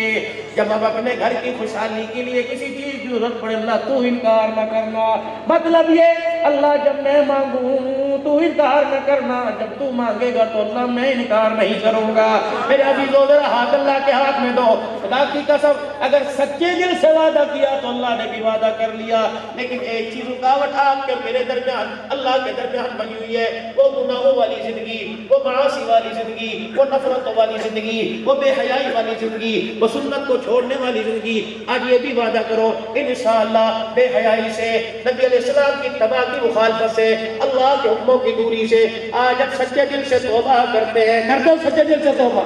جب ہم اپنے گھر کی خوشحالی کے لیے کسی چیز کی ضرورت پڑے اللہ تو انکار نہ کرنا. مطلب یہ اللہ جب میں مانگوں تو انکار نہ کرنا، جب تو مانگے گا تو اللہ میں انکار نہیں کروں گا. میرے عزیزو ذرا ہاتھ اللہ کے ہاتھ میں دو. خدا کی قسم اگر سچے دل سے وعدہ کیا تو اللہ نے بھی وعدہ کر لیا. لیکن ایک چیز رکاوٹ آپ کے میرے درمیان اللہ کے درمیان بنی ہوئی ہے، وہ گناہوں والی زندگی، وہ معاصی والی زندگی، وہ نفرتوں والی زندگی، وہ بے حیائی والی زندگی، وہ سنت کو چھوڑنے والی زندگی. آج یہ بھی وعدہ کرو انشاءاللہ بے حیائی سے، نبی علیہ السلام کی اتباع کی مخالفت سے، اللہ کے حکموں کی دوری سے آج اب سچے دل سے توبہ کرتے ہیں. کر دو سچے دل سے توبہ،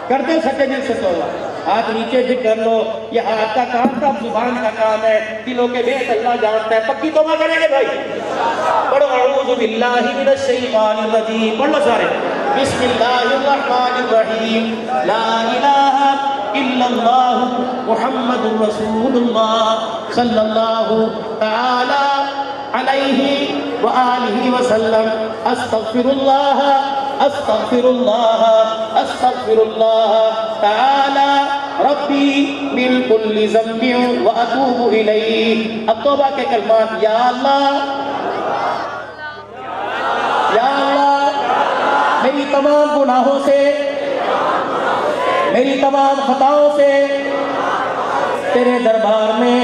کر دو سچے دل سے توبہ. ہاتھ نیچے بھی کر لو. یہ ہاتھ کا کام تھا، زبان کا کام ہے، دلوں کے بھید اللہ جانتا ہے. پکی توبہ کریں گے بھائی. پڑھو اعوذ باللہ من الشیطان الرجیم. پڑھ لو سارے. بسم اللہ الرحمن الرحیم. لا الہ الا اللہ محمد رسول اللہ صلی اللہ تعالی علیہ وآلہ وسلم. استغفر اللہ استغفر اللہ استغفر اللہ تعالی ربی من کل ذنب واتوب الیہ. اب توبہ کے کلمات. یا اللہ، یا اللہ میری تمام گناہوں سے، میری تمام خطاؤں سے تیرے دربار میں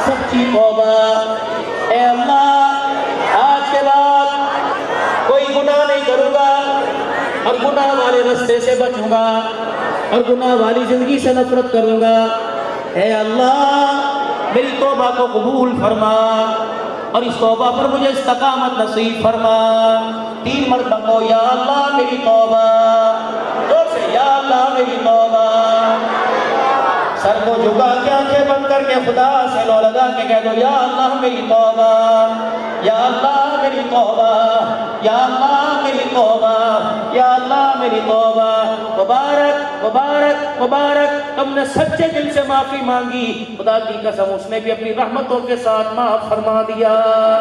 سچی توبہ. اے اللہ آج کے بعد کوئی گناہ نہیں کروں گا اور گناہ والے رستے سے بچوں گا اور گناہ والی زندگی سے نفرت کروں گا. اے اللہ میری توبہ کو قبول فرما اور اس توبہ پر مجھے استقامت نصیب فرما. 3 مرتبہ یا اللہ میری توبہ. زور سے یا اللہ میری توبہ. سر کو جھکا کے آنکھیں بند کر کے خدا سے لو لگا کے کہہ دو یا اللہ میری توبہ، یا اللہ میری توبہ، یا اللہ میری توبہ، یا اللہ میری توبہ. مبارک مبارک مبارک. تم نے سچے دل سے معافی مانگی، خدا کی قسم اس نے بھی اپنی رحمتوں کے ساتھ معاف فرما دیا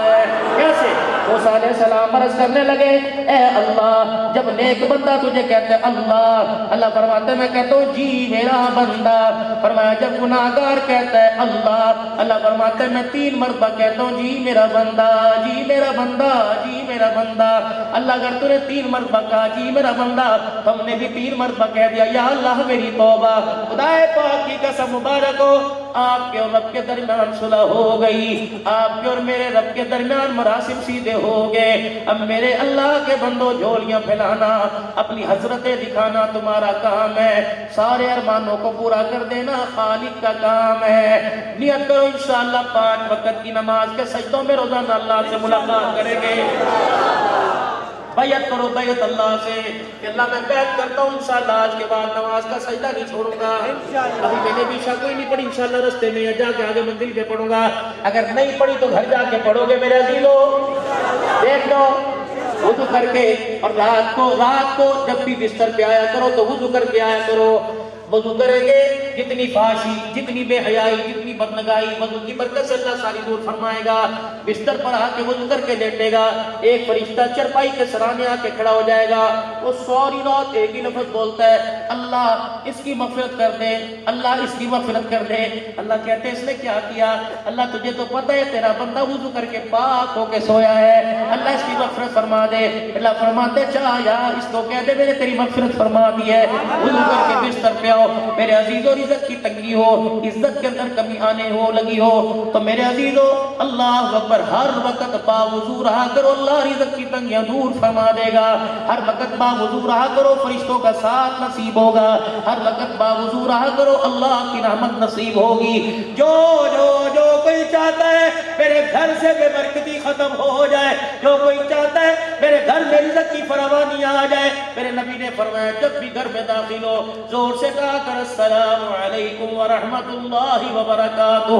ہے. کیسے؟ موسیٰ علیہ السلام عرض کرنے لگے اے اللہ جب نیک بندہ تجھے کہتے اللہ، اللہ فرماتے میں کہتا ہوں جی میرا بندہ. فرمایا جب گناہگار کہتا ہے اللہ، اللہ فرماتے میں 3 مرتبہ کہتا ہوں جی میرا بندہ، جی میرا بندہ، جی میرا بندہ. اللہ اگر تو نے 3 مرتبہ کہا جی میرا بندہ، ہم نے بھی 3 مرتبہ کہہ دیا یا اللہ میری توبہ. خدائے پاک کی قسم مبارک ہو آپ کے اور رب کے درمیان صلح ہو گئی، آپ کے اور میرے رب کے درمیان مراسم سیدھے ہو گئے. اب میرے اللہ کے بندو جھولیاں پھیلانا، اپنی حسرتیں دکھانا تمہارا کام ہے، سارے ارمانوں کو پورا کر دینا خالق کا کام ہے. نیت کرو انشاءاللہ 5 وقت کی نماز کے سجدوں میں روزانہ اللہ سے ملاقات کریں گے. بیعت کرو بیعت اللہ سے کہ اللہ میں بیعت کرتا ہوں انشاءاللہ آج کے بعد نماز کا سجدہ نہیں چھوڑوں گا. ابھی میں نے بھی عشاء کوئی نہیں پڑھی، انشاءاللہ رستے میں جا کے آگے منزل پہ پڑھوں گا. اگر نہیں پڑھی تو گھر جا کے پڑھو گے میرے عزیزو. دیکھ لو وضو کر کے، اور رات کو جب بھی بستر پہ آیا کرو تو وضو کر کے آیا کرو. وضو کریں گے جتنی فحاشی، جتنی بے حیائی، جتنی بدنگائی وضو کی برکت سے اللہ ساری دور فرمائے گا. بستر پر آ کے وضو کر کے لیٹے گا، ایک فرشتہ چرپائی کے سرانے آ کے کھڑا ہو جائے گا. وہ ساری رات ایک ہی لفظ بولتا ہے اللہ اس کی مغفرت کر دے، اللہ اس کی مغفرت کر دے. اللہ کہتے ہیں اس نے کیا کیا؟ اللہ تجھے تو پتہ ہے تیرا بندہ وضو کر کے پاک ہو کے سویا ہے، اللہ اس کی مغفرت فرما دے. اللہ فرماتے چاہ یا اس کو کہہ دے میں نے تیری مغفرت فرما دی ہے، وضو کر کے بستر پہ آؤ. میرے عزیزو رزق کی تنگی ہو، عزت کے اندر کمی آنے ہو لگی ہو تو میرے عزیزو اللہ اکبر ہر وقت باوضو رہا کرو، اللہ رزق کی تنگیاں دور فرما دے گا. ہر وقت باوضو رہا کرو، فرشتوں کا ساتھ نصیب ہوگا. ہر وقت باوضو رہا کرو، اللہ کی رحمت نصیب ہوگی. جو کوئی چاہتا ہے میرے میرے گھر سے بے برکتی ختم ہو جائے. جو کوئی چاہتا ہے میرے گھر میں رزق کی فراوانی آ جائے, میرے نبی نے فرمایا جب بھی گھر میں داخل ہو زور سے کہا کر السلام علیکم ورحمۃ اللہ وبرکاتہ.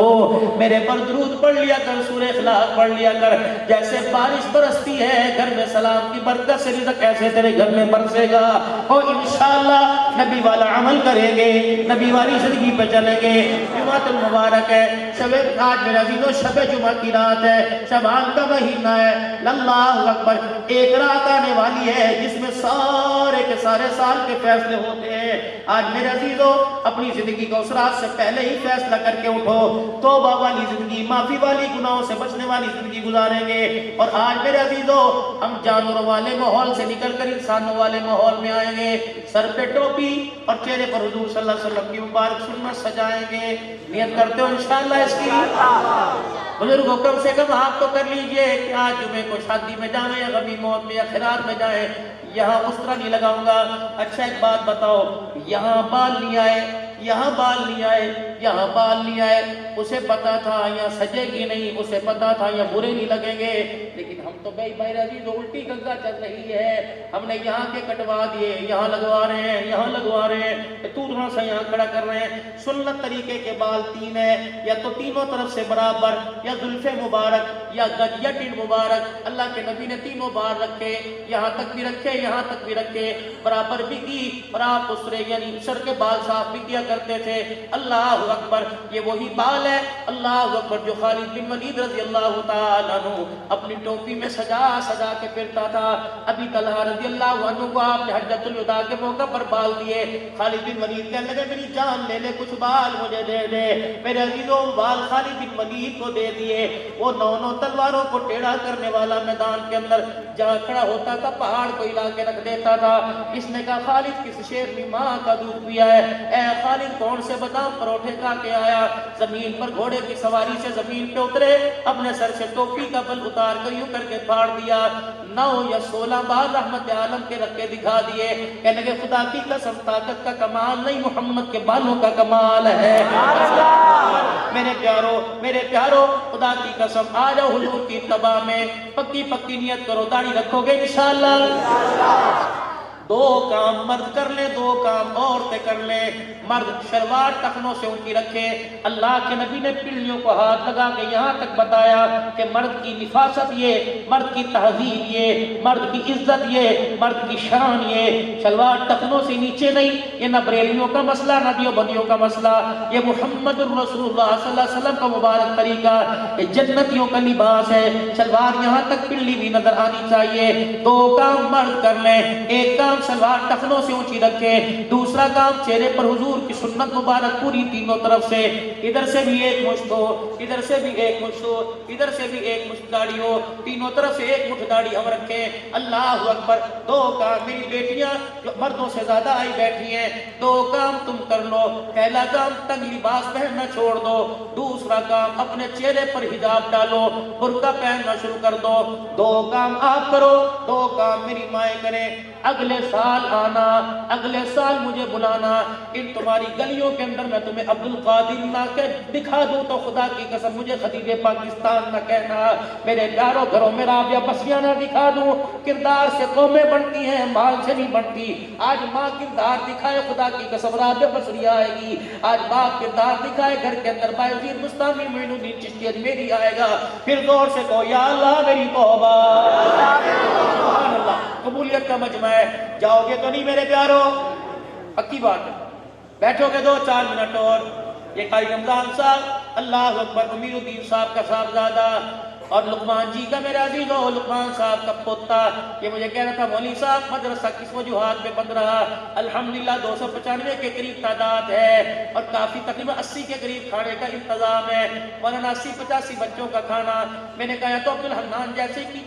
میرے پر درود پڑھ لیا کر, سورہ اخلاص پڑھ لیا کر. جیسے بارش برستی ہے گھر میں سلام کی برکت سے رزق کیسے تیرے گھر میں برسے گا. اور انشاءاللہ نبی والا عمل کریں گے, نبی والی زندگی پہ چلیں گے. جمعہ المبارک ہے, شب آج میرے عزیزو شب جمعہ کی رات ہے, شعبان کا مہینہ ہے. اللہ اکبر, ایک رات آنے والی ہے جس میں سارے کے سارے سال کے فیصلے ہوتے ہیں. آج میرے عزیزو اپنی زندگی کو اس رات سے پہلے ہی فیصلہ کر کے اٹھو. توبہ والی زندگی, معافی والی, گناہوں سے بچنے والی زندگی گزاریں گے. اور آج میرے عزیزو ہم جانوروں والے ماحول سے نکل کر انسانوں والے ماحول میں آئیں گے. سر پہ ٹوپی اور چہرے پر حضور صلی اللہ علیہ وسلم کی مبارک سنت سجائیں گے. نیت کرتے ہو انشاءاللہ اس کی؟ بزرگوں کم سے کم آپ تو کر لیجئے کہ آج جمعے کو شادی میں جائیں یا غمی موت میں یا خیرات میں جائیں. یہاں اس طرح نہیں لگاؤں گا. اچھا ایک بات بتاؤ, یہاں بال نہیں آئے, یہاں بال نہیں آئے, یہاں بال نہیں آئے, اسے پتا تھا یہاں سجے گی نہیں, اسے پتا تھا یہاں برے نہیں لگیں گے. لیکن ہم تو بھائی عزیز الٹی گنگا چل رہی ہے. ہم نے یہاں کے کٹوا دیے, یہاں لگوا رہے ہیں, یہاں لگوا رہے ہیں, تو تھوڑا سا یہاں کھڑا کر رہے ہیں. سنت طریقے کے بال تین ہیں, یا تو تینوں طرف سے برابر, یا زلف مبارک, یا گج یا ٹنڈ مبارک. اللہ کے نبی نے تینوں بال رکھے, یہاں تک بھی رکھے, یہاں تک بھی رکھے, برابر بھی کی. اور آپ اسرے یعنی سر کے بال صاف بھی کیا کرتے تھے. اللہ اکبر, یہ وہی بال ہے اللہ اکبر جو خالد بن ولید رضی اللہ تعالیٰ عنہ اپنی ٹوپی میں سجا سجا کے پھرتا تھا. ابی طلحہ رضی اللہ عنہ کو آپ نے حجۃ الوداع کے موقع پر بال دیے. خالد بن ولید کہنے لگے میری جان لے لے, کچھ بال مجھے دے دے. میرے عزیزوں بال خالد بن ولید کو دے دیے. وہ 9 تلواروں کو ٹیڑھا کرنے والا میدان کے اندر جہاں کھڑا ہوتا تھا پہاڑ کو ہلا کے رکھ دیتا تھا. اس نے کہا خالد کس شیر نے ماں کا دودھ پیا ہے؟ اے خالد کون سے بادام پروٹھے کھا کے آیا؟ زمین پر گھوڑے کی سواری سے زمین پہ اترے, اپنے سر سے ٹوپی کا بل اتار کر یوں کر کے پھاڑ دیا. 9 یا 16 بار رحمت عالم کے رکھ کے دکھا دیے. کہنے لگے خدا کی قسم طاقت کا کمال نہیں, محمد کے بالوں کا کمال ہے. میرے پیارو خدا کی قسم آ جاؤ حضور کی اتباع میں, پکی پکی نیت کرو, داڑھی رکھو گے انشاءاللہ. 2 کام مرد کر لیں, 2 کام عورتیں کر لیں. مرد شلوار ٹخنوں سے اونچی رکھے. اللہ کے نبی نے پنڈلیوں کو ہاتھ لگا کے یہاں تک بتایا کہ مرد کی نفاست یہ, مرد کی تہذیب یہ, مرد کی عزت یہ, مرد کی شان یہ. شلوار ٹخنوں سے نیچے نہیں. یہ نہ بریلیوں کا مسئلہ, نہ دیوبندیوں کا مسئلہ, یہ محمد الرسول اللہ صلی اللہ علیہ وسلم کا مبارک طریقہ, یہ جنتیوں کا لباس ہے. شلوار یہاں تک پنڈلی بھی نظر آنی چاہیے. 2 کام مرد کر لیں. ایک کام سلوار ٹخنوں سے اونچی رکھے, دوسرا کام چہرے پر حضور کی سنت مبارک پوری تینوں طرف سے, ادھر سے بھی ایک مشت ہو, ادھر سے بھی ایک مشت ہو, ادھر سے بھی ایک مشت داڑھی ہو, تینوں طرف سے ایک مٹھ داڑھی ہم رکھیں. اللہ اکبر. 2 کام میری بیٹیاں جو مردوں سے زیادہ آئی بیٹھی ہیں, 2 کام تم کر لو. پہلا کام تنگ لباس پہننا چھوڑ دو. دوسرا کام اپنے چہرے پر حجاب ڈالو, برقع پہننا شروع کر دو. 2 کام آپ کرو, 2 کام میری مائیں کریں. اگلے سال آنا, اگلے سال مجھے بلانا. ان تمہاری گلیوں کے اندر میں تمہیں عبد القادر نہ کہ دکھا دوں تو خدا کی قسم مجھے خطیب پاکستان نہ کہنا. میرے پیاروں گھروں میں رابعہ بسریاں نہ دکھا دوں. کردار سے قومیں بنتی ہیں, مال سے نہیں بنتی. آج ماں کردار دکھائے, خدا کی قسم رابعہ بسریہ آئے گی. آج باپ کردار دکھائے, گھر کے اندر بایزید بستانی معین الدین چشتی اجمیری آئے گا. پھر زور سے کہو یا اللہ میری توبہ. سبحان اللہ. قبولیت کا مجمع ہے. جاؤ گے تو نہیں میرے پیارو؟ پکی بات ہے. بیٹھو گے 2-4 منٹ اور. یہ قاری رمضان صاحب اللہ اکبر, امیر الدین صاحب کا صاحبزادہ اور لقمان جی کا میرا عزیزو لقمان صاحب کا پوتا, یہ مجھے کہہ رہا تھا مولوی صاحب مدرسہ کس وجوہات پہ بند رہا. الحمدللہ 295 کے قریب تعداد ہے اور کافی تقریباً 80 کے قریب کھانے کا انتظام ہے. مولانا 80-85 بچوں کا کھانا. میں نے کہا یا تو عبد الحنان جیسے کہ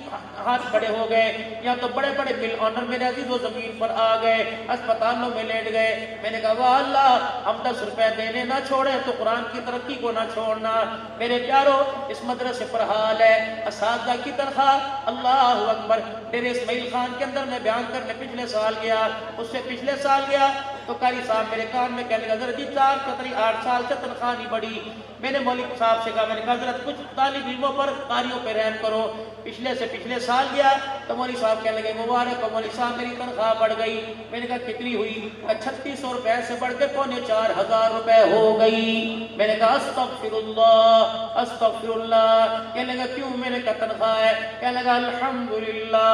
ہاتھ کھڑے ہو گئے, یا تو بڑے بڑے بل آنر میرے عزیزو زمین پر آ گئے, اسپتالوں میں لیٹ گئے. میں نے کہا واہ اللہ, ہم 10 روپے دینے نہ چھوڑیں تو قرآن کی ترقی کو نہ چھوڑنا. میرے پیارو اس مدرسے پر حال ہے اساتذہ کی تنخواہ اللہ اکبر. ڈیرے اسماعیل خان کے اندر میں بیان کرنے پچھلے سال گیا, اس سے پچھلے سال گیا, تو قاری صاحب میرے کان میں کہنے لگا حضرت جی 8 سال سے تنخواہ نہیں بڑھی. میں نے مولوی صاحب سے کہا, میں نے کہا حضرت کچھ طالب علموں پر قاریوں پہ رحم کرو. پچھلے سے پچھلے سال گیا تو مولوی صاحب کہنے لگے مبارک ہو مولوی صاحب میری تنخواہ بڑھ گئی. میں نے کہا کتنی ہوئی؟ 3600 روپے سے بڑھ کے 4500 روپے ہو گئی. میں نے کہا استغفر اللہ استغفر اللہ. کہنے لگا کیوں؟ میں نے کہا تنخواہ ہے. کہنے لگا الحمدللہ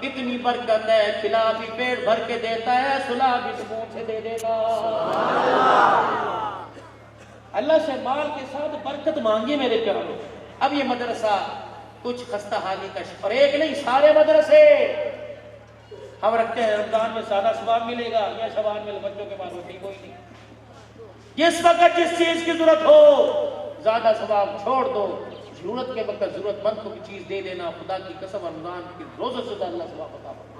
اتنی برکت ہے, کھلا بھی پیٹ بھر کے دیتا ہے, سلا بھی سکون سے دے دے گا. اللہ سے مال کے ساتھ برکت مانگی میرے پیاروں. اب یہ مدرسہ کچھ خستہ حالی کا اور ایک نہیں سارے مدرسے ہم رکھتے ہیں. رمضان میں زیادہ ثواب ملے گا یا شعبان میں بچوں کے پاس روٹی کوئی نہیں. جس وقت جس چیز کی ضرورت ہو زیادہ ثواب چھوڑ دو, ضرورت کے وقت ضرورت مند کو بھی چیز دے دینا. خدا کی قسم رمضان کی روزہ سے اللہ ثواب عطا فرمائے.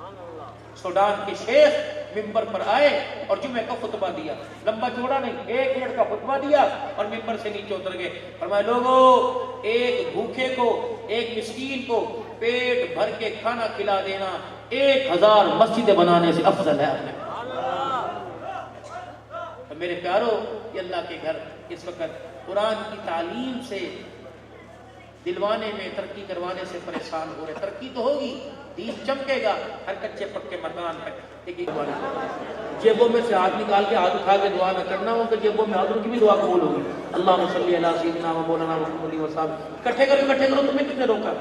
سوڈان کے شیخ ممبر پر آئے اور جمعہ کا خطبہ دیا. لمبا چوڑا نہیں, 1 منٹ کا خطبہ دیا اور ممبر سے نیچے اتر گئے. فرمایا لوگوں, ایک بھوکے کو, ایک مسکین کو پیٹ بھر کے کھانا کھلا دینا 1000 مسجدیں بنانے سے افضل ہے. تو میرے پیارو, یہ اللہ کے گھر اس وقت قرآن کی تعلیم سے دلوانے میں ترقی کروانے سے پریشان ہو رہے. ترقی تو ہوگی, دین چمکے گا, ہر کچے پکے مکان تک. جیبوں میں سے ہاتھ نکال کے ہاتھ اٹھا کے دعا نہ کرنا ہو کہ جیبوں میں ہاتھ کی بھی دعا قبول ہوگی. اللہم صلی علی سیدنا و مولانا محمد و صحابہ. اکٹھے کرو تمہیں کس نے روکا؟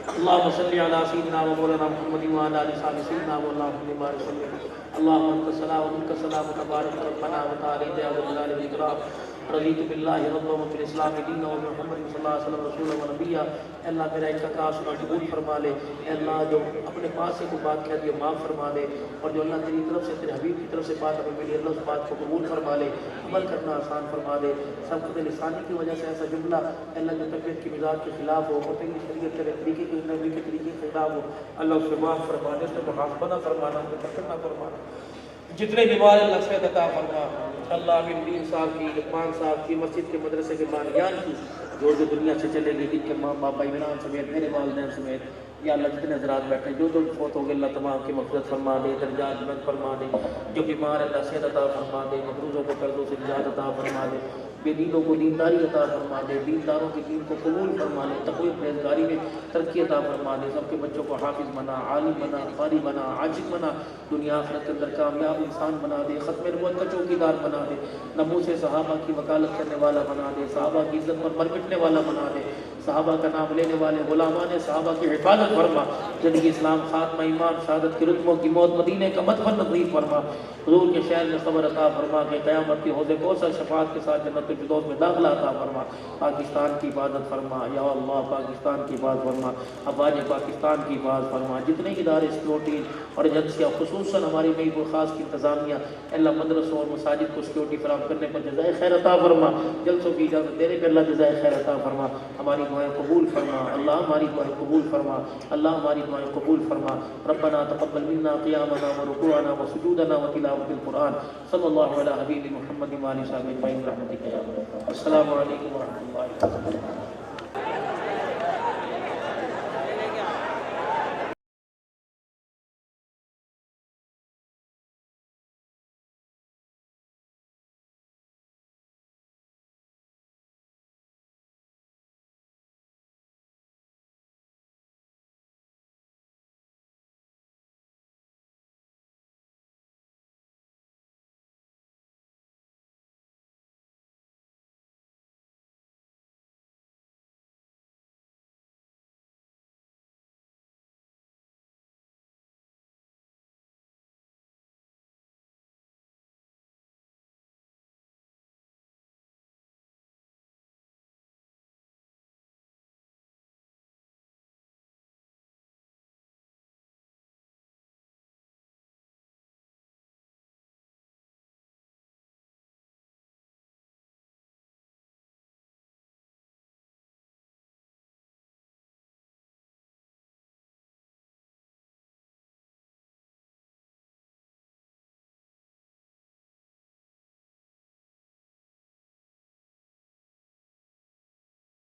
اللہم صلی علی سیدنا و مولانا محمد و علی سیدنا و مولانا محمد. اللہم انت السلام و منک السلام تبارک ربنا و تعالی یا ذا الجلال والاکرام. رضیت باللہ ربا و بالاسلام دینا و محمد صلی اللہ علیہ وسلم رسول و نبی. اے اللہ میرا انتقاص قبول فرما لے. اے اللہ جو اپنے پاس سے کوئی بات کہہ دی معاف فرما دے, اور جو اللہ تیری طرف سے تیرے حبیب کی طرف سے بات ہمیں ملی اللہ اس بات کو قبول فرما لے, عمل کرنا آسان فرما دے. سبقت لسانی کی وجہ سے ایسا جملہ اے اللہ جو طبیعت کی مزاج کے خلاف ہو, اور تیری شریعت تیرے طریقے کے نبی کے طریقے کے خلاف ہو, اللہ اس سے معاف فرما دے, اس سے محافظہ فرمانا, اس سے پکڑنا فرمانا. جتنے بیمار اللہ سے عطا فرما. اللہ امین الدین صاحب کی, لقمان صاحب کی, مسجد کے مدرسے کے بانیان کی, جو دنیا سے چلے گئی, جن کے ماں باپ بھائی بہنان سمیت, میرے والدین سمیت, یا اللہ جتنے حضرات بیٹھے جو فوت ہو گئے اللہ تمام کی مغفرت فرما دے, درجات بلند فرما دے. جو بیمار اللہ صحت عطا فرما دے, مقروضوں کو قرضوں سے نجات عطا فرما دے, بے دینوں کو دینداری عطا فرما دے, دینداروں کی دین کو قبول فرما دے, تقوی پرہیزگاری میں ترقی عطا فرما دے. سب کے بچوں کو حافظ بنا, عالم بنا, قاری بنا, عاجز بنا, دنیا آخرت کے اندر کامیاب انسان بنا دے, ختم نبوت کا چوکیدار بنا دے, ناموس صحابہ کی وکالت کرنے والا بنا دے, صحابہ کی عزت پر مر مٹنے والا بنا دے, صحابہ کا نام لینے والے غلامان صحابہ کی حفاظت فرما. زندگی اسلام, خاتمہ ایمان, شہادت کے رتبوں کی موت, مدینے کا مدفن نصیب فرما. حضور کے شہر میں صبر عطا فرما کے قیامت کی حوض کوثر شفاعت کے ساتھ جنت الفردوس میں داخلہ عطا فرما. پاکستان کی حفاظت فرما یا اللہ, پاکستان کی حفاظت فرما, افواج پاکستان کی حفاظت فرما. جتنے ادارے سیکورٹی اور ایجنسیاں, خصوصاً ہماری نئی خاص کی انتظامیہ, اللہ مدرسوں اور مساجد کو سیکورٹی فراہم کرنے پر جزائے خیر عطا فرما. جلسوں کی اجازت دینے پر اللہ جزائے خیر عطا فرما. ہماری دعائیں قبول فرما اللہ, ہماری دعائیں قبول فرما اللہ, ہماری دعائیں قبول فرما. ربنا تقبل منا قیامنا ورکوعنا وسجودنا وتلاوت القرآن. صلی اللہ علی حبیب محمد و آلہ وصحبہ اجمعین برحمتک یا رب. السلام علیکم ورحمۃ اللہ.